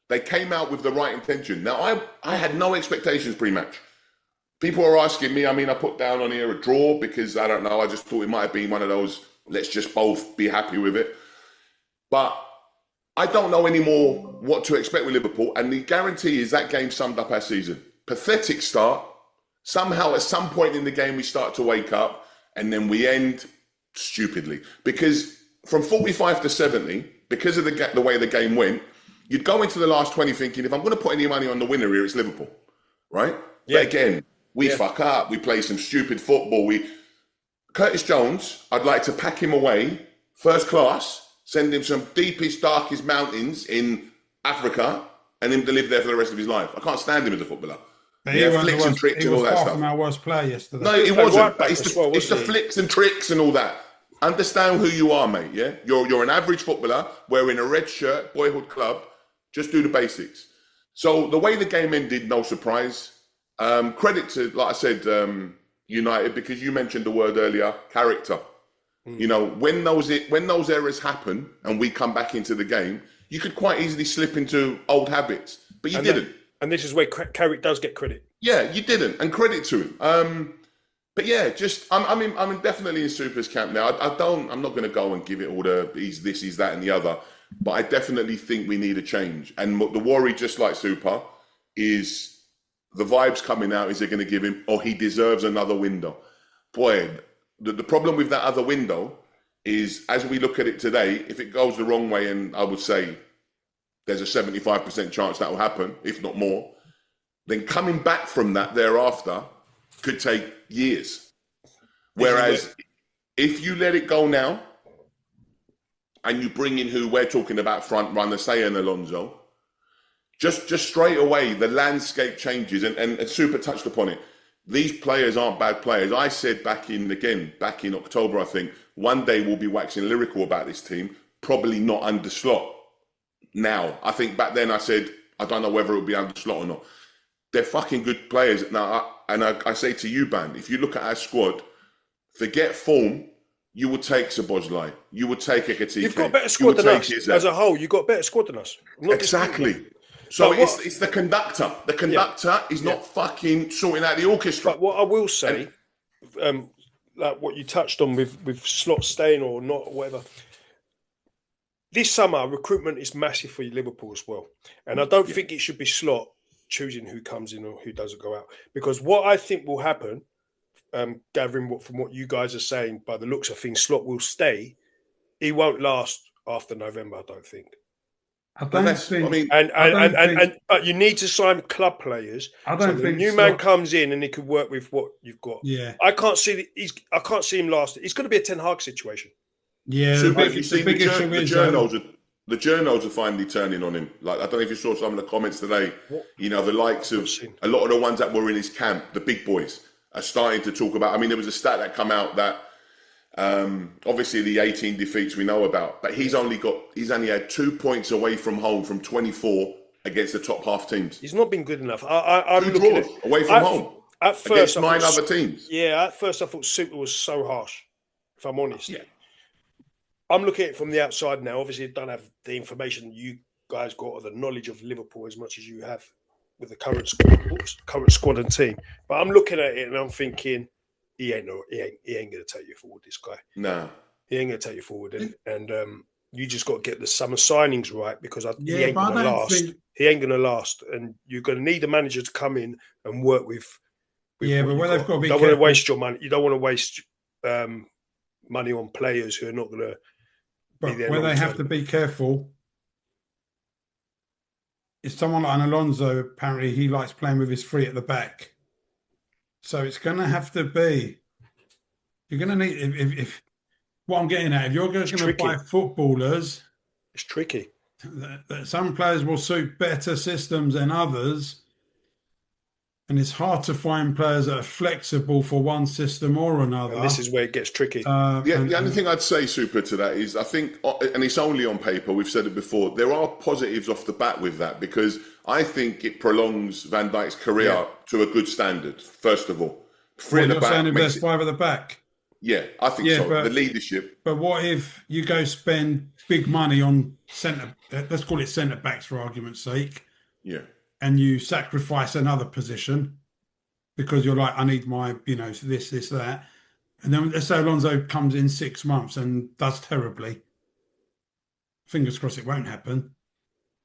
they came out with the right intention. Now I had no expectations pre-match. People are asking me. I mean, I put down on here a draw because I don't know. I just thought it might have been one of those. Let's just both be happy with it, but I don't know anymore what to expect with Liverpool, and the guarantee is that game summed up our season. Pathetic start. Somehow, at some point in the game, we start to wake up, and then we end stupidly. Because from 45 to 70, because of the way the game went, you'd go into the last 20 thinking, if I'm going to put any money on the winner here, it's Liverpool, right? Yeah. But again, we fuck up. We play some stupid football. Curtis Jones, I'd like to pack him away, first class, send him some deepest, darkest mountains in Africa and him to live there for the rest of his life. I can't stand him as a footballer. Flicks and tricks and all that stuff. He was far from our worst player yesterday. No, he wasn't. But it's the flicks and tricks and all that. Understand who you are, mate, yeah? You're an average footballer wearing a red shirt, boyhood club. Just do the basics. So the way the game ended, no surprise. Credit to, like I said, United, because you mentioned the word earlier, character. When those errors happen and we come back into the game, you could quite easily slip into old habits, but you didn't. And this is where Carrick does get credit. Yeah, you didn't, and credit to him. But yeah, I'm definitely in Super's camp now. I'm not going to go and give it all the he's this, he's that, and the other. But I definitely think we need a change. And the worry, just like Super, is the vibes coming out is they're going to give him, he deserves another window. Boy, the problem with that other window is, as we look at it today, if it goes the wrong way, and I would say there's a 75% chance that will happen, if not more, then coming back from that thereafter could take years. Whereas if you let it go now and you bring in who we're talking about front runner, say an Alonso, just straight away the landscape changes, and Super touched upon it. These players aren't bad players. I said back in October, I think, one day we'll be waxing lyrical about this team, probably not under Slot. Now, I think back then I said, I don't know whether it'll be under Slot or not. They're fucking good players. Now, I say to you, Ban, if you look at our squad, forget form, you would take Szoboszlai, you would take Ekatike. You've got a better squad than us. As a whole, you've got a better squad than us. Exactly. So it's the conductor. The conductor is not fucking sorting out the orchestra. But what I will say, like what you touched on with Slot staying or not, or whatever. This summer, recruitment is massive for Liverpool as well. And I don't think it should be Slot choosing who comes in or who doesn't go out. Because what I think will happen, gathering from what you guys are saying, by the looks of things, Slot will stay. He won't last after November, I don't think. But you need to sign club players. I don't think the new man comes in and he can work with what you've got. Yeah, I can't see him last. It's going to be a Ten Hag situation. Yeah, the journos are finally turning on him. Like, I don't know if you saw some of the comments today. You know, the likes of a lot of the ones that were in his camp, the big boys, are starting to talk about. I mean, there was a stat that come out that. Obviously the 18 defeats we know about, but he's only had 2 points away from home from 24 against the top half teams. He's not been good enough. I'm Two looking draws away from home at first, against 9 other teams. Yeah, at first I thought Super was so harsh, if I'm honest. Yeah. I'm looking at it from the outside now. Obviously, I don't have the information you guys got or the knowledge of Liverpool as much as you have with the current squad and team. But I'm looking at it and I'm thinking, he ain't going to take you forward, this guy. No. He ain't going to take you forward. And you just got to get the summer signings right, because he ain't going to last. He ain't going to last. And you're going to need a manager to come in and work with but where they've got to be You don't want to waste your money. You don't want to waste money on players who are not going to be there. Where they have to be careful is someone like an Alonso. Apparently, he likes playing with his three at the back. So it's going to have to be. You're going to need if what I'm getting at. If you're going to buy footballers, it's tricky. Some players will suit better systems than others, and it's hard to find players that are flexible for one system or another. And this is where it gets tricky. The only thing I'd say, Super, to that is I think, and it's only on paper. We've said it before. There are positives off the bat with that, because I think it prolongs Van Dijk's career to a good standard. First of all, three at the back. If there's 5 at the back. Yeah, I think so. But the leadership. But what if you go spend big money on centre? Let's call it centre backs for argument's sake. Yeah. And you sacrifice another position because you're like, I need my, this, that. And then let's say Alonso comes in 6 months and does terribly. Fingers crossed it won't happen.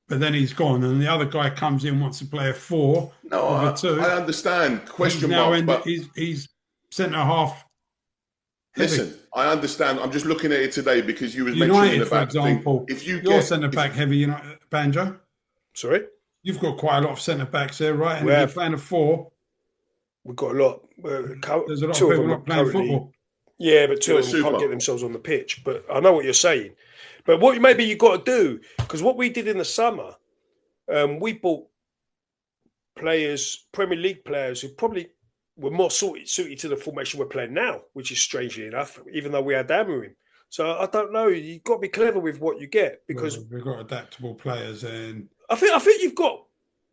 But then he's gone, and the other guy comes in, wants to play a 4. No, I understand. Question mark. But he's centre half. Listen, I understand. I'm just looking at it today because you was United, mentioning about, for example. If you're centre back heavy, Banjo. Sorry, you've got quite a lot of centre backs there, right? And if you're playing a 4, we've got a lot. There's a lot of people not playing football. Yeah, but 2 of them can't get themselves on the pitch. But I know what you're saying. But what maybe you got to do, because what we did in the summer, we bought players, Premier League players, who probably were more suited to the formation we're playing now, which is strangely enough, even though we had Amorim. So I don't know. You've got to be clever with what you get, because we've got adaptable players, and I think you've got.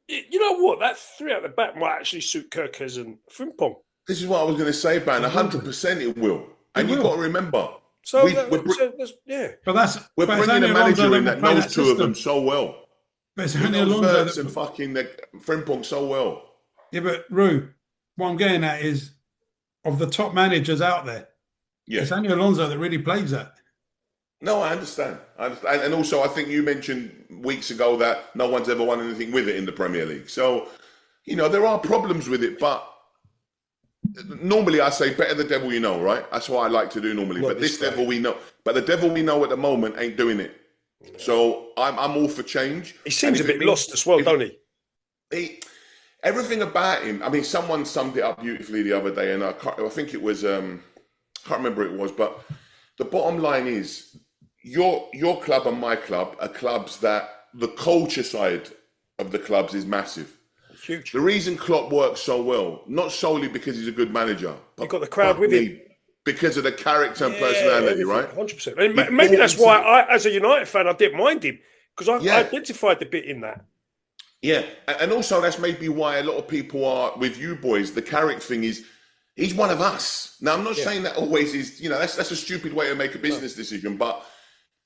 You know what? That 3 at the back might actually suit Kirkes and Frimpong. This is what I was going to say, Ban. 100% it will, and you've got to remember. So we're bringing a manager in that knows 2 of them so well. But it's only Alonso and fucking Frimpong so well. Yeah, but Rue, what I'm getting at is, of the top managers out there, it's only Alonso that really plays that. No, I understand. And also, I think you mentioned weeks ago that no one's ever won anything with it in the Premier League. So there are problems with it, but normally I say better the devil you know, right? That's what I like to do normally. Not But this guy. devil we know, but the devil we know at the moment ain't doing it. Yeah. So I'm all for change. He seems a bit lost as well, don't he? Everything about him. I mean, someone summed it up beautifully the other day, and I think it was I can't remember who it was, but the bottom line is your club and my club are clubs that the culture side of the clubs is massive. Huge. The reason Klopp works so well, not solely because he's a good manager, but he got the crowd with him because of the character and personality, right? 100%. And maybe that's why I, as a United fan, I didn't mind him because I identified the bit in that. Yeah, and also that's maybe why a lot of people are with you boys. The Carrick thing is, he's one of us. Now, I'm not saying that always is, that's a stupid way to make a business decision, but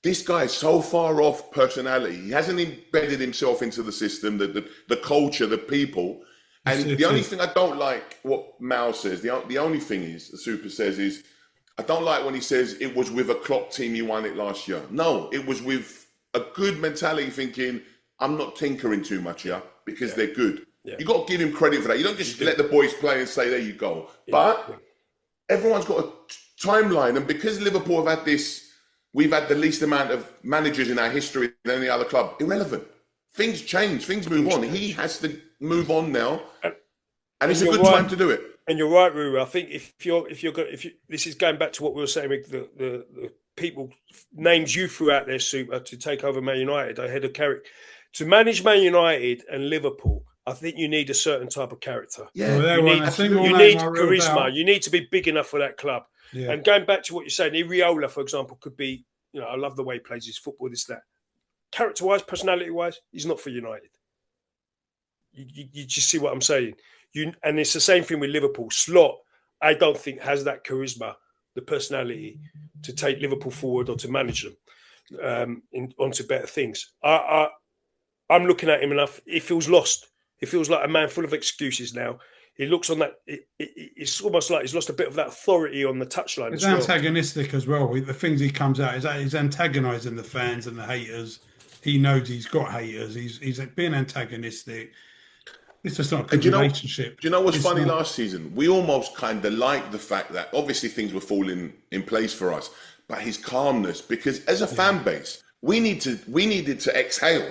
this guy is so far off personality. He hasn't embedded himself into the system, the culture, the people. And the only thing I don't like, what Mao says, the only thing is, the Super says, is I don't like when he says it was with a Klopp team he won it last year. No, it was with a good mentality thinking, I'm not tinkering too much here because they're good. Yeah. You got to give him credit for that. You don't just let the boys play and say, there you go. Yeah. But everyone's got a timeline. And because Liverpool have had this, we've had the least amount of managers in our history than any other club. Irrelevant. Things change. Things move on. He has to move on now. And it's a good time to do it. And you're right, Ruru. I think if this is going back to what we were saying with the people, names you threw out there, Super, to take over Man United ahead of Carrick. To manage Man United and Liverpool, I think you need a certain type of character. Yeah, you need charisma. You need to be big enough for that club. Yeah. And going back to what you're saying, Iriola, for example, could be, I love the way he plays his football, this, that. Character-wise, personality-wise, he's not for United. You just see what I'm saying. And it's the same thing with Liverpool. Slot, I don't think, has that charisma, the personality to take Liverpool forward or to manage them onto better things. I'm looking at him enough. He feels lost. He feels like a man full of excuses now. He looks on that. It's almost like he's lost a bit of that authority on the touchline. He's antagonistic as well. The things he comes out he's antagonising the fans and the haters. He knows he's got haters. He's being antagonistic. It's just not a good relationship. Do you know what's funny? Last season, we almost kind of liked the fact that obviously things were falling in place for us, but his calmness, because as a fan base, we needed to exhale.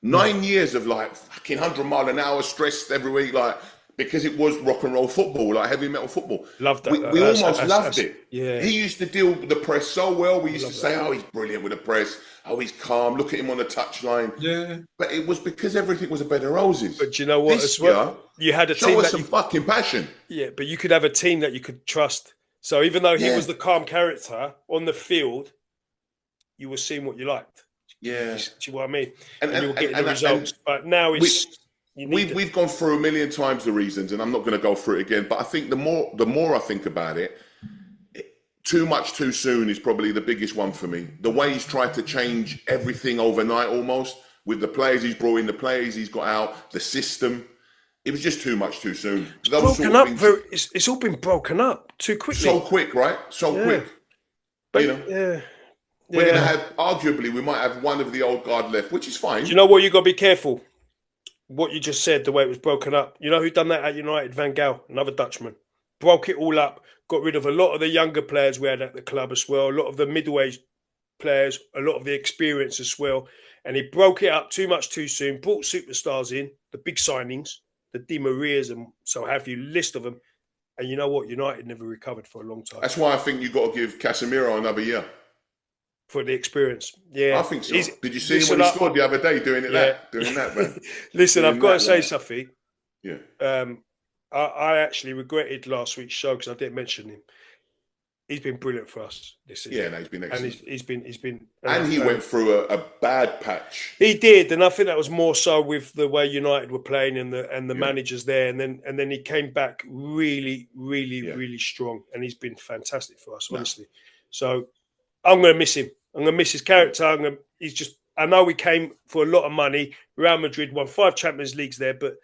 9 years of like fucking 100-mile-an-hour stressed every week, like because it was rock and roll football, like heavy metal football. Loved that. We almost loved it. Yeah. He used to deal with the press so well. We used to say, "Oh, he's brilliant with the press. Oh, he's calm. Look at him on the touchline." Yeah. But it was because everything was a bed of roses. But you know what? This year, you had a team that some fucking passion. Yeah, but you could have a team that you could trust. So even though he was the calm character on the field, you were seeing what you liked. Yeah, do you know what I mean? And you'll get the results. But now we've gone through a million times the reasons, and I'm not going to go through it again. But I think the more I think about it, too much too soon is probably the biggest one for me. The way he's tried to change everything overnight, almost with the players he's brought in, the players he's got out, the system. It was just too much too soon. It's all been broken up too quickly. So quick, right? So quick. But, we're going to have, arguably, we might have one of the old guard left, which is fine. Do you know what? You've got to be careful. What you just said, the way it was broken up. You know who done that at United? Van Gaal, another Dutchman. Broke it all up, got rid of a lot of the younger players we had at the club as well, a lot of the middle-aged players, a lot of the experience as well. And he broke it up too much too soon, brought superstars in, the big signings, the Di Marias and so have you, list of them. And you know what? United never recovered for a long time. That's why I think you've got to give Casemiro another year. For the experience. Yeah. I think so. Did you see him when he scored the other day doing that, man? Listen, I've got to say something. Yeah. I actually regretted last week's show because I didn't mention him. He's been brilliant for us this season. Yeah, no, he's been excellent. And he's been and he went through a bad patch. He did, and I think that was more so with the way United were playing and the managers there. And then he came back really, really, really strong. And he's been fantastic for us, honestly. So I'm going to miss him. I'm going to miss his character. I know we came for a lot of money. Real Madrid won 5 Champions Leagues there. But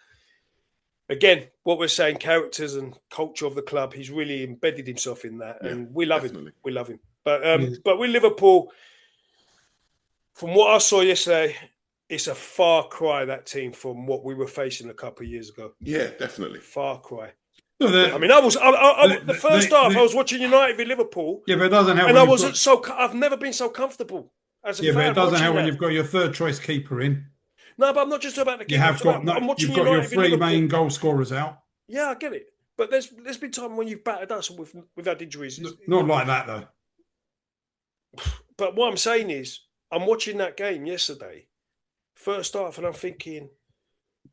again, what we're saying, characters and culture of the club, he's really embedded himself in that. And we love him. We love him. But with Liverpool, from what I saw yesterday, it's a far cry, that team, from what we were facing a couple of years ago. Yeah, definitely. Far cry. No, I mean, the first half, I was watching United v Liverpool. Yeah, but it doesn't help. And I've never been so comfortable as a fan. Yeah, but it doesn't help when that. you've got your third choice keeper in. No, but I'm not just about the keeper. I'm watching you've got United your v three Liverpool. main goal scorers out. Yeah, I get it. But there's been time when you've battered us and we've had injuries. Not like that, though. But what I'm saying is, I'm watching that game yesterday, first half, and I'm thinking,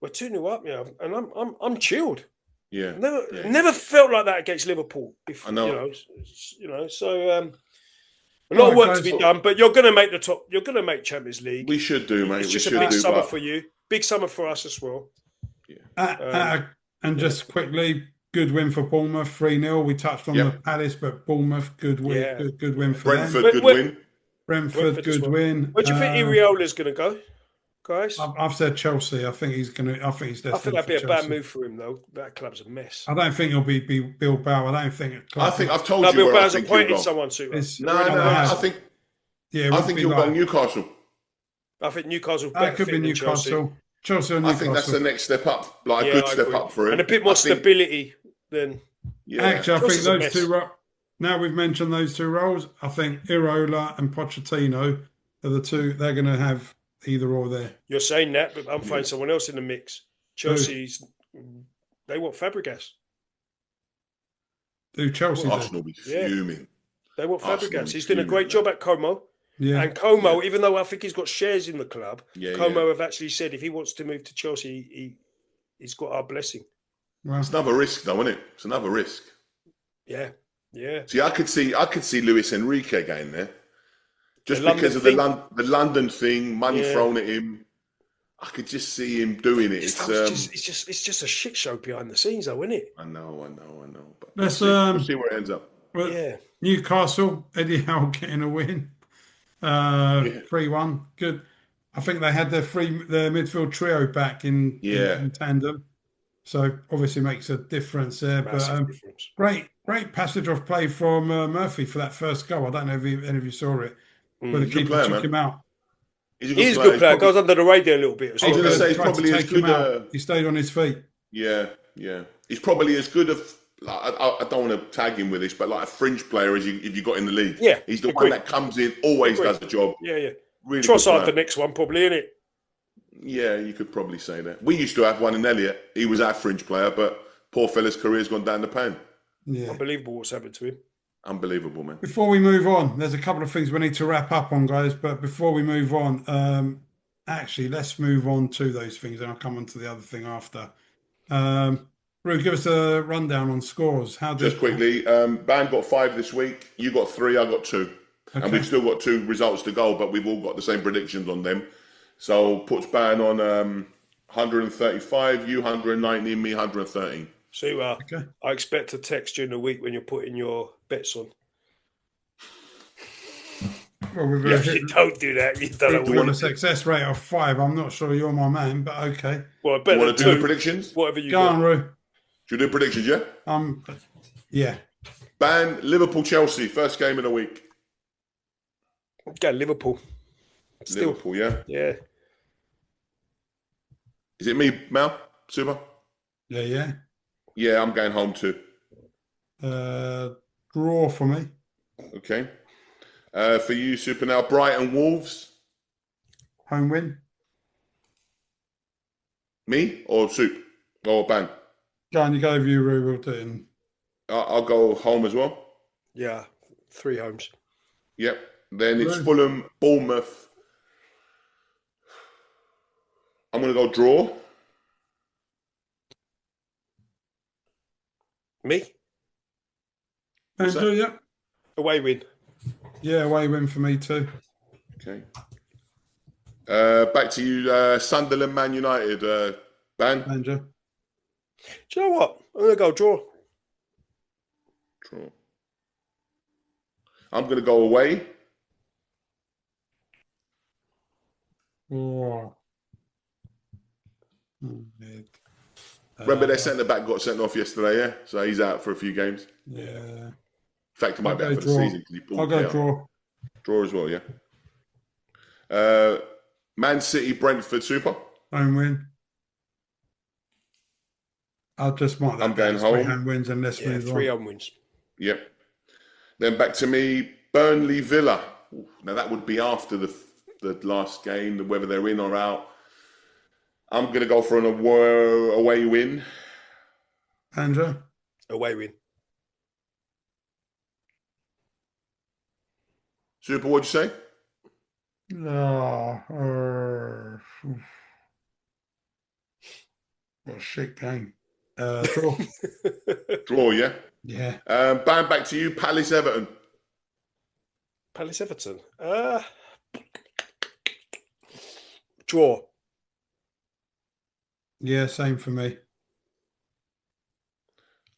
we're 2-0 up, and I'm chilled. Yeah. Never felt like that against Liverpool. I know. So a lot of work to be done, but you're going to make the top. You're going to make Champions League. We should do, mate. It's just a big summer for you. Big summer for us as well. Yeah. And just quickly, good win for Bournemouth, 3-0. We touched on the Palace, but Bournemouth, good win. Yeah. Good win for Brentford, them. good win. Brentford, good win. Where do you think Iriola's going to go, guys? I've said Chelsea. I think he's going to. I think he's destined. I think that'd be a Chelsea. bad move for him, though. That club's a mess. I don't think he'll be Bilbao. I don't think. I think I've told you where Bilbao's I think appointed someone to. I think. Yeah, I think he'll go Newcastle. I think Newcastle. That could be Newcastle. Chelsea or Newcastle. I think that's the next step up, like a good step up for him, and a bit more stability than. Yeah. Actually, I think those two. Now we've mentioned those two roles. I think Iraola and Pochettino are the two. They're going to have either or there. You're saying that, but I'm finding someone else in the mix. Chelsea's. They want Fabregas. Do Chelsea? Arsenal will be fuming. They want Fabregas. He's doing a great job at Como. Yeah. And Como, even though I think he's got shares in the club, Como have actually said if he wants to move to Chelsea, he's got our blessing. Well, it's another risk, though, isn't it? It's another risk. Yeah. See, I could see Luis Enrique going there, just because of the London thing, money thrown at him. I could just see him doing it. It's just a shit show behind the scenes, though, isn't it? I know. But let's we'll see where it ends up. Well, Newcastle, Eddie Howe getting a win. 3-1. Good. I think they had their midfield trio back in tandem. So obviously makes a difference there. Massive difference. Great passage of play from Murphy for that first goal. I don't know if any of you saw it. But the keeper took him out. He's a good player. Goes under the radar a little bit. I was going to say he's probably as good. He stayed on his feet. Yeah. He's probably as good I don't want to tag him with this, but like a fringe player as you got in the league. Yeah, he's the one that comes in, always does the job. Yeah. Really Trossard, the next one, probably, isn't it? Yeah, you could probably say that. We used to have one in Elliott. He was our fringe player, but poor fella's career's gone down the pan. Yeah. Unbelievable what's happened to him. Unbelievable, man. Before we move on, there's a couple of things we need to wrap up on, guys. But before we move on, actually, let's move on to those things, and I'll come on to the other thing after. Rue, give us a rundown on scores. Just quickly, Ban got 5 this week. You got 3, I got 2. Okay. And we've still got 2 results to go, but we've all got the same predictions on them. So puts Ban on 135, you 190, and me 113. So I expect a text during the week when you're putting your bets on. Well, you don't do that. You don't want a success rate of 5. I'm not sure you're my man, but okay. Well, better want to do the predictions? Whatever you go on, Rue. Should we do predictions, yeah? Yeah. Ban Liverpool Chelsea, first game of the week. Okay, Liverpool. Liverpool, yeah? Yeah. Is it me, Mal? Super? Yeah. Yeah, I'm going home too. Draw for me. Okay. For you, Super, now, Brighton Wolves. Home win. Me or Soup? Or Ban? Go on, you go with you, Rue. We'll do it. I'll go home as well. Yeah, 3 homes. Yep. Then it's Fulham, Bournemouth. I'm going to go draw. Me? Andrew, yeah. Away win. Yeah, away win for me too. Okay. Back to you, Sunderland, Man United. Ban? Andrew. Do you know what? I'm going to go draw. Draw. I'm going to go away. Oh. Remember their centre-back got sent off yesterday, yeah? So he's out for a few games. Yeah. In fact, he might be out for the season. I'll go draw. Draw as well, yeah. Man City, Brentford, Super. Home win. I'll just mark I'm that down going as three home. home wins and let's Yeah, move three on. home wins. Yep. Then back to me, Burnley, Villa. Now that would be after the last game, whether they're in or out. I'm going to go for an away win. Andrew? Away win. Super, what'd you say? Oh, what a shit game. Draw. Draw, yeah? Yeah. Bang, back to you, Palace, Everton. Palace Everton. Draw. Yeah, same for me.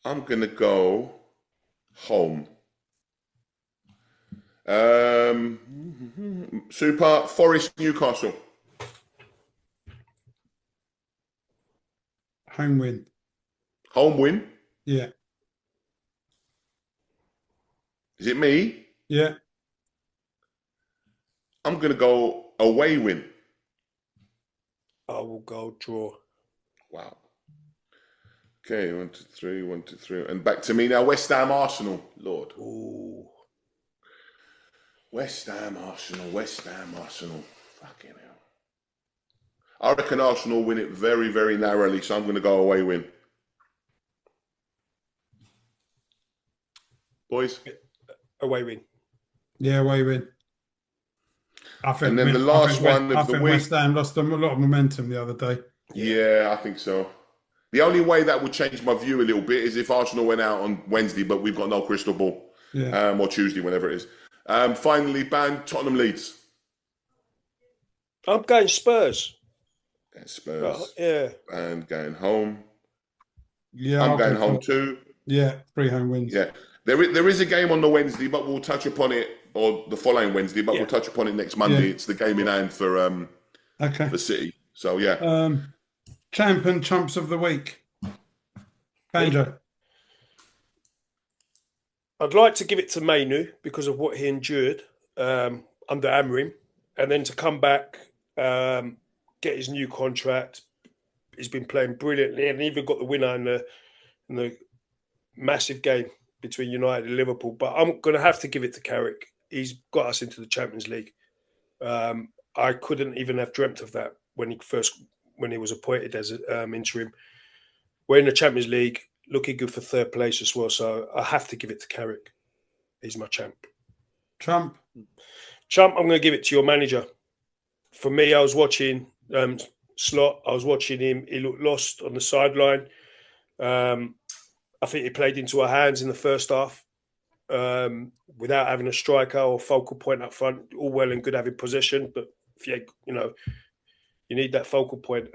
I'm going to go home. Super, Forest, Newcastle. Home win. Home win. Yeah. Is it me? Yeah. I'm going to go away win. I will go draw. Wow. Okay, 1, 2, 3, 1, 2, 3. And back to me now, West Ham, Arsenal. Lord. Ooh. West Ham, Arsenal, West Ham, Arsenal. Fucking hell. I reckon Arsenal win it very, very narrowly, so I'm going to go away win. Boys? Away win. Yeah, away win. I think, And then the last one of the week. West Ham lost a lot of momentum the other day. Yeah, I think so. The only way that would change my view a little bit is if Arsenal went out on Wednesday, but we've got no crystal ball. Yeah. Or Tuesday, whenever it is. Finally, Tottenham Leeds. I'm going Spurs. Spurs. Yeah. And going home. Yeah. I'm going home too. Yeah, 3 home wins. Yeah. There is a game on the Wednesday, but we'll touch upon it, or the following Wednesday, but we'll touch upon it next Monday. Yeah. It's the game in hand for City. So yeah. Champ and chumps of the week. Banjo. I'd like to give it to Mainoo because of what he endured under Amorim, and then to come back, get his new contract. He's been playing brilliantly, and even got the winner in the massive game between United and Liverpool. But I'm going to have to give it to Carrick. He's got us into the Champions League. I couldn't even have dreamt of that when he was appointed as interim. We're in the Champions League, looking good for third place as well. So I have to give it to Carrick. He's my champ. Trump. I'm going to give it to your manager. For me, I was watching Slot. I was watching him. He looked lost on the sideline. I think he played into our hands in the first half without having a striker or focal point up front. All well and good having possession, but if you need that focal point.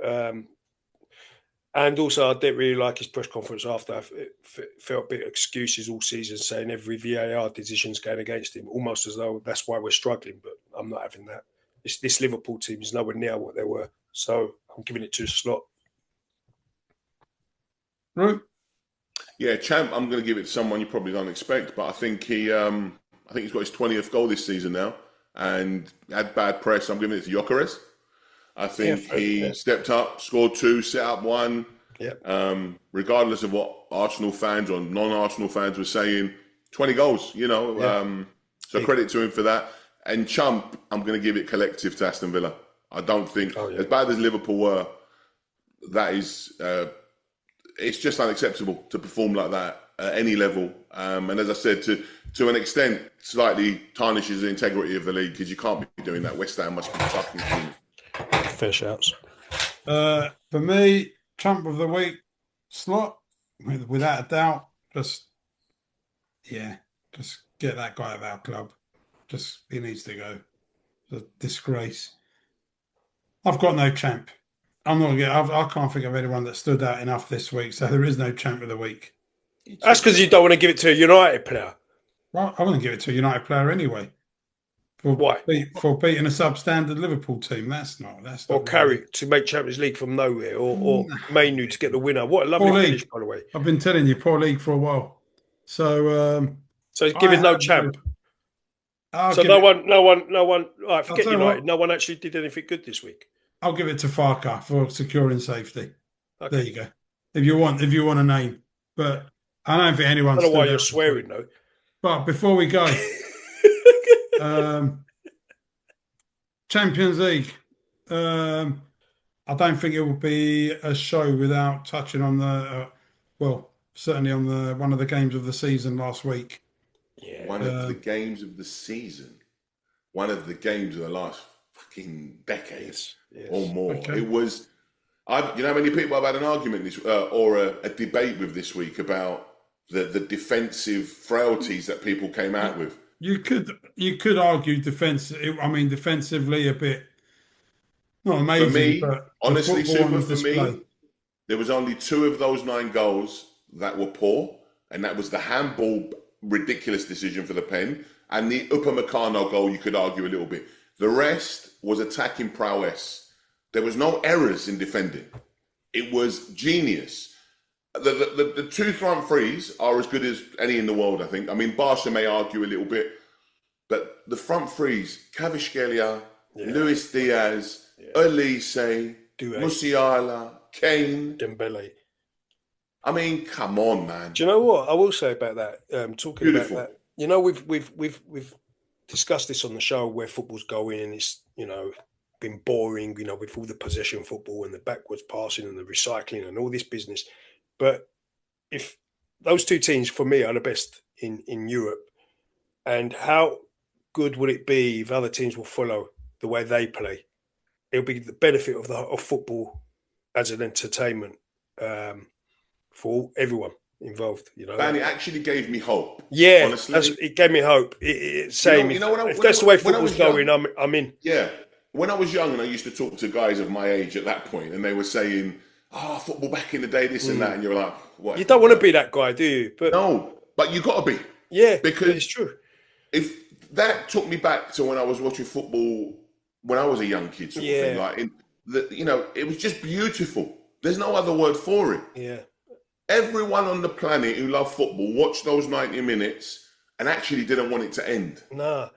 And also, I didn't really like his press conference after. I felt a bit of excuses all season, saying every VAR decision's going against him, almost as though that's why we're struggling. But I'm not having that. This Liverpool team is nowhere near what they were. So I'm giving it to Slot. Right. Yeah, champ. I'm going to give it to someone you probably don't expect, but I think he's got his 20th goal this season now, and had bad press. I'm giving it to Gyökeres. I think he stepped up, scored 2, set up 1. Yeah. Regardless of what Arsenal fans or non-Arsenal fans were saying, 20 goals. So credit to him for that. And chump, I'm going to give it collective to Aston Villa. I don't think, as bad as Liverpool were, that is, it's just unacceptable to perform like that at any level. And as I said, to an extent, slightly tarnishes the integrity of the league because you can't be doing that. West Ham must be fucking clean. Fair shouts. For me, chump of the week, Slot, without a doubt. Just get that guy out of our club. He needs to go. It's a disgrace. I've got no champ. I can't think of anyone that stood out enough this week, so there is no champ of the week. That's because you don't want to give it to a United player. Well, I wouldn't give it to a United player anyway. Why? For beating a substandard Liverpool team. That's not. Or Carrick to make Champions League from nowhere, or Mainoo to get the winner. What a lovely finish, by the way. I've been telling you, poor league for a while. So he's giving no champ. I'll So give it. no one. Right, I'll forget tell you United. what. No one actually did anything good this week. I'll give it to Farker for securing safety. There Okay. you go. If you want a name, but I don't think anyone I don't know why stood you're out this week. swearing though. But before we go, um, Champions League. I don't think it will be a show without touching on well, certainly on the one of the games of the season last week. Yeah. One of the games of the season, one of the games of the last fucking decade or more. Okay. It was. You know how many people I've had an argument this or a debate with this week about the defensive frailties that people came out with. You could argue defensively a bit not amazing, For me, but the honestly, football Super, on for display. me, there was only 2 of those 9 goals that were poor, and that was the handball ridiculous decision for the pen and the Upamecano goal. You could argue a little bit. The rest was attacking prowess. There was no errors in defending. It was genius. The 2 front threes are as good as any in the world, I think. I mean, Barca may argue a little bit, but the front threes, Kvaratskhelia, Luis Diaz, Elise, Musiala, Kane, Dembele. I mean, come on, man. Do you know what I will say about that? Talking Beautiful. about that, you know, we've discussed this on the show where football's going, and it's been boring, with all the possession football and the backwards passing and the recycling and all this business. But if those 2 teams for me are the best in Europe, and how good would it be if other teams will follow the way they play? It'll be the benefit of football as an entertainment for everyone involved. Man, it actually gave me hope. Yeah, honestly, it gave me hope. It's saying if that's the way football's going, I'm in. Yeah, when I was young and I used to talk to guys of my age at that point, and they were saying, football back in the day, this and that, and you're like, what? You don't want to be that guy, do you? But no, but you got to be. Yeah, because it's true. If that took me back to when I was watching football when I was a young kid, sort of thing, like it was just beautiful. There's no other word for it. Yeah. Everyone on the planet who loved football watched those 90 minutes and actually didn't want it to end. Nah.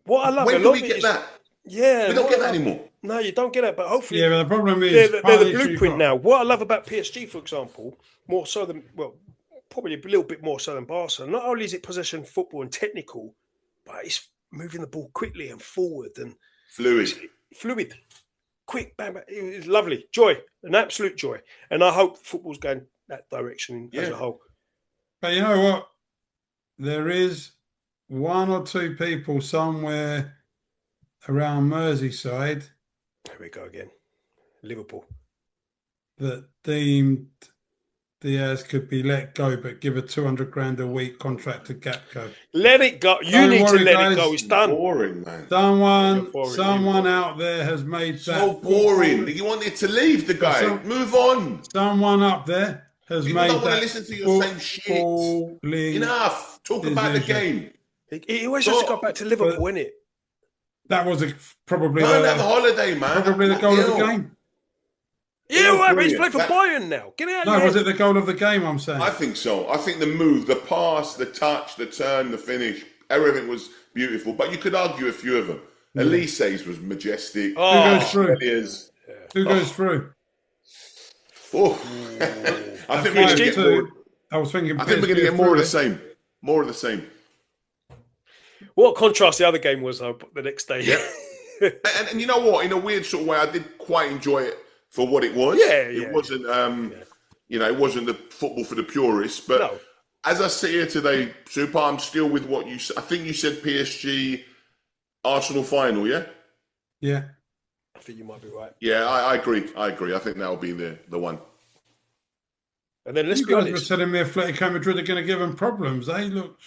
What I love, when do we get that? Yeah, we don't get that anymore. No, you don't get that. But hopefully, but the problem is they're the blueprint now. What I love about PSG, for example, more so than probably a little bit more so than Barca. Not only is it possession football and technical, but it's moving the ball quickly and forward and fluid, quick, bang, bang. It's lovely, joy, an absolute joy. And I hope football's going that direction as a whole. But you know what? There is 1 or 2 people somewhere around Merseyside. There we go again. Liverpool. That deemed Diaz could be let go, but give a 200 grand a week contract to Gapco. Let it go. You need to let it go. It's done. Boring, man. Someone out there has made so boring. You wanted to leave the guy. Move on. Someone up there has made that. You don't want to listen to your same shit. Enough. Talk about the game. He always has to go back to Liverpool, innit? That was probably have a holiday, man. Probably the goal of the game. Yeah, right, but he's playing for Bayern now. Get out of here. Was it the goal of the game, I'm saying? I think so. I think the move, the pass, the touch, the turn, the finish, everything was beautiful. But you could argue a few of them. Elise's was majestic. Who goes through? Who goes through? I think we're going to get more. I think we're going to get more of the same. More of the same. What contrast the other game was, though, the next day. Yeah. and you know what? In a weird sort of way, I did quite enjoy it for what it was. It wasn't, it wasn't the football for the purists. But as I sit here today, Super, I'm still with what you said. I think you said PSG, Arsenal final, yeah? Yeah. I think you might be right. Yeah, I agree. I think that'll be the one. And then let's be honest. You guys were telling me Atletico Madrid are going to give them problems. They look...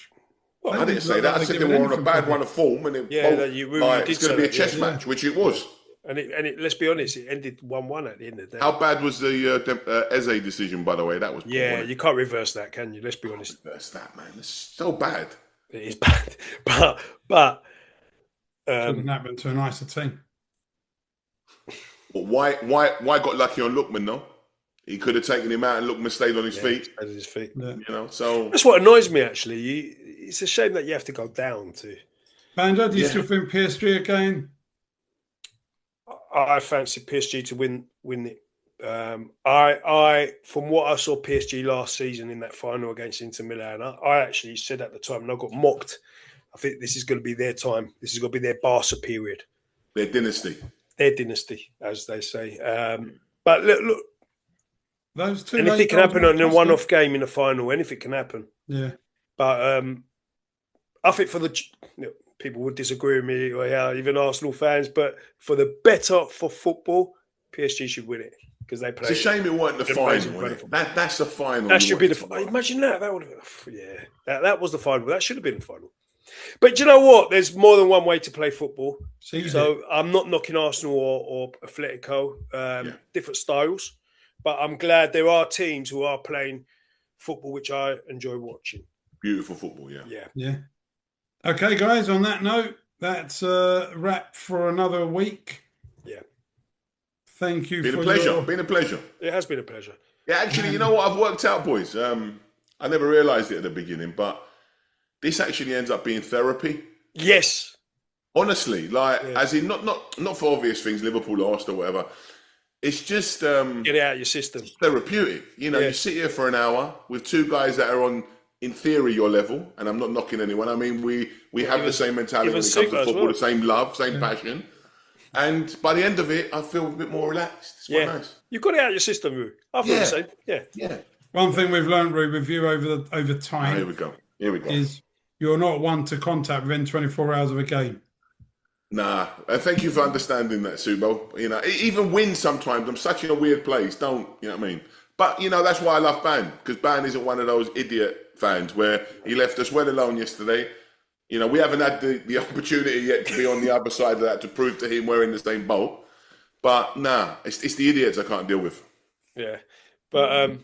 I didn't say that. I said they were on a bad run of form, and it's going to be a chess match, which it was. And let's be honest, it ended 1-1 at the end of the day. How bad was the Eze decision, by the way? That was poor, you can't reverse that, can you? Let's be honest. Reverse that, man. It's so bad. It is bad, but couldn't happen to a nicer team. But why got lucky on Lookman though? He could have taken him out, and Lookman stayed on his feet. Stayed on his feet. Yeah. So that's what annoys me. Actually, it's a shame that you have to go down to Banjo, do you Yeah. still think PSG again? I fancy PSG to win it. I from what I saw PSG last season in that final against Inter Milan, I actually said at the time, and I got mocked. I think this is going to be their time. This is going to be their Barca period, Their dynasty. their dynasty, as they say. But look, Those two anything late can goals happen were on a costly. one-off game in the final. Anything can happen. Yeah. But I think for the people would disagree with me, or even Arsenal fans, but for the better for football, PSG should win it because they play. It's a shame it wasn't the amazing final. brand Isn't of it? That's the final. That should be imagine that. That would have, that was the final. That should have been the final. But do you know what? There's more than one way to play football. So I'm not knocking Arsenal or Atletico, different styles. But I'm glad there are teams who are playing football, which I enjoy watching. Beautiful football, yeah. Yeah. Okay, guys, on that note, that's a wrap for another week. Yeah. Thank you Been for a pleasure. your... Been a pleasure. It has been a pleasure. Yeah, actually, you know what I've worked out, boys? I never realised it at the beginning, but this actually ends up being therapy. Yes. Honestly, as in not for obvious things, Liverpool lost or whatever. It's just get it out of your system. Therapeutic. You know, you sit here for an hour with two guys that are on, in theory, your level, and I'm not knocking anyone. I mean, we have the same mentality when it comes to football, the same love, same passion. And by the end of it, I feel a bit more relaxed. It's quite nice. You've got it out of your system, Roo. I feel the same. Yeah. One thing we've learned, Roo, with you over time. Here we go. Is you're not one to contact within 24 hours of a game. Nah, thank you for understanding that, Subo. You know, even wins sometimes. I'm such in a weird place. Don't, you know what I mean? But, you know, that's why I love Ban, because Ban isn't one of those idiot fans where he left us well alone yesterday. You know, we haven't had the opportunity yet to be on the other side of that to prove to him we're in the same boat. But, nah, it's the idiots I can't deal with. Yeah. But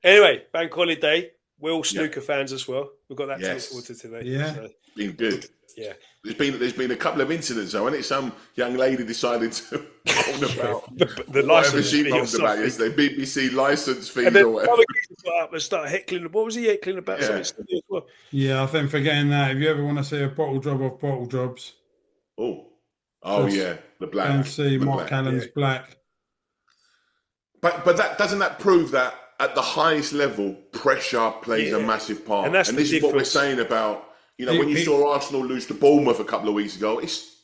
anyway, bank holiday. We're all snooker fans as well. We've got that to look forward to today. Yeah. So. Been good. Yeah. There's been a couple of incidents though, and it's some young lady decided to moan about the license she fee moaned about yesterday, BBC license fees and then or whatever. Got up and started heckling. What was he heckling about? Something as well. Yeah, I think forgetting that. If you ever want to see a bottle job of bottle jobs, yeah, the black. And see Mark Allen's black. But doesn't that prove that at the highest level, pressure plays a massive part, and this is what we're saying about. You know, when you saw Arsenal lose to Bournemouth a couple of weeks ago, it's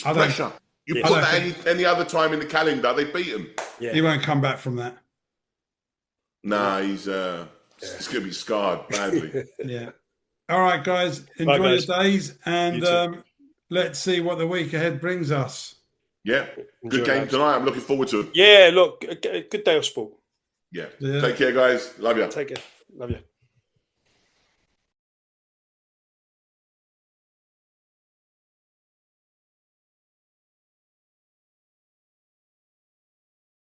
pressure. You put that any other time in the calendar, they beat him. Yeah. He won't come back from that. Nah, he's going to be scarred badly. Yeah. All right, guys. Enjoy your days, and let's see what the week ahead brings us. Yeah. Good game tonight. I'm looking forward to it. Yeah, look, a good day of sport. Yeah. Take care, guys. Love you. Take care. Love you.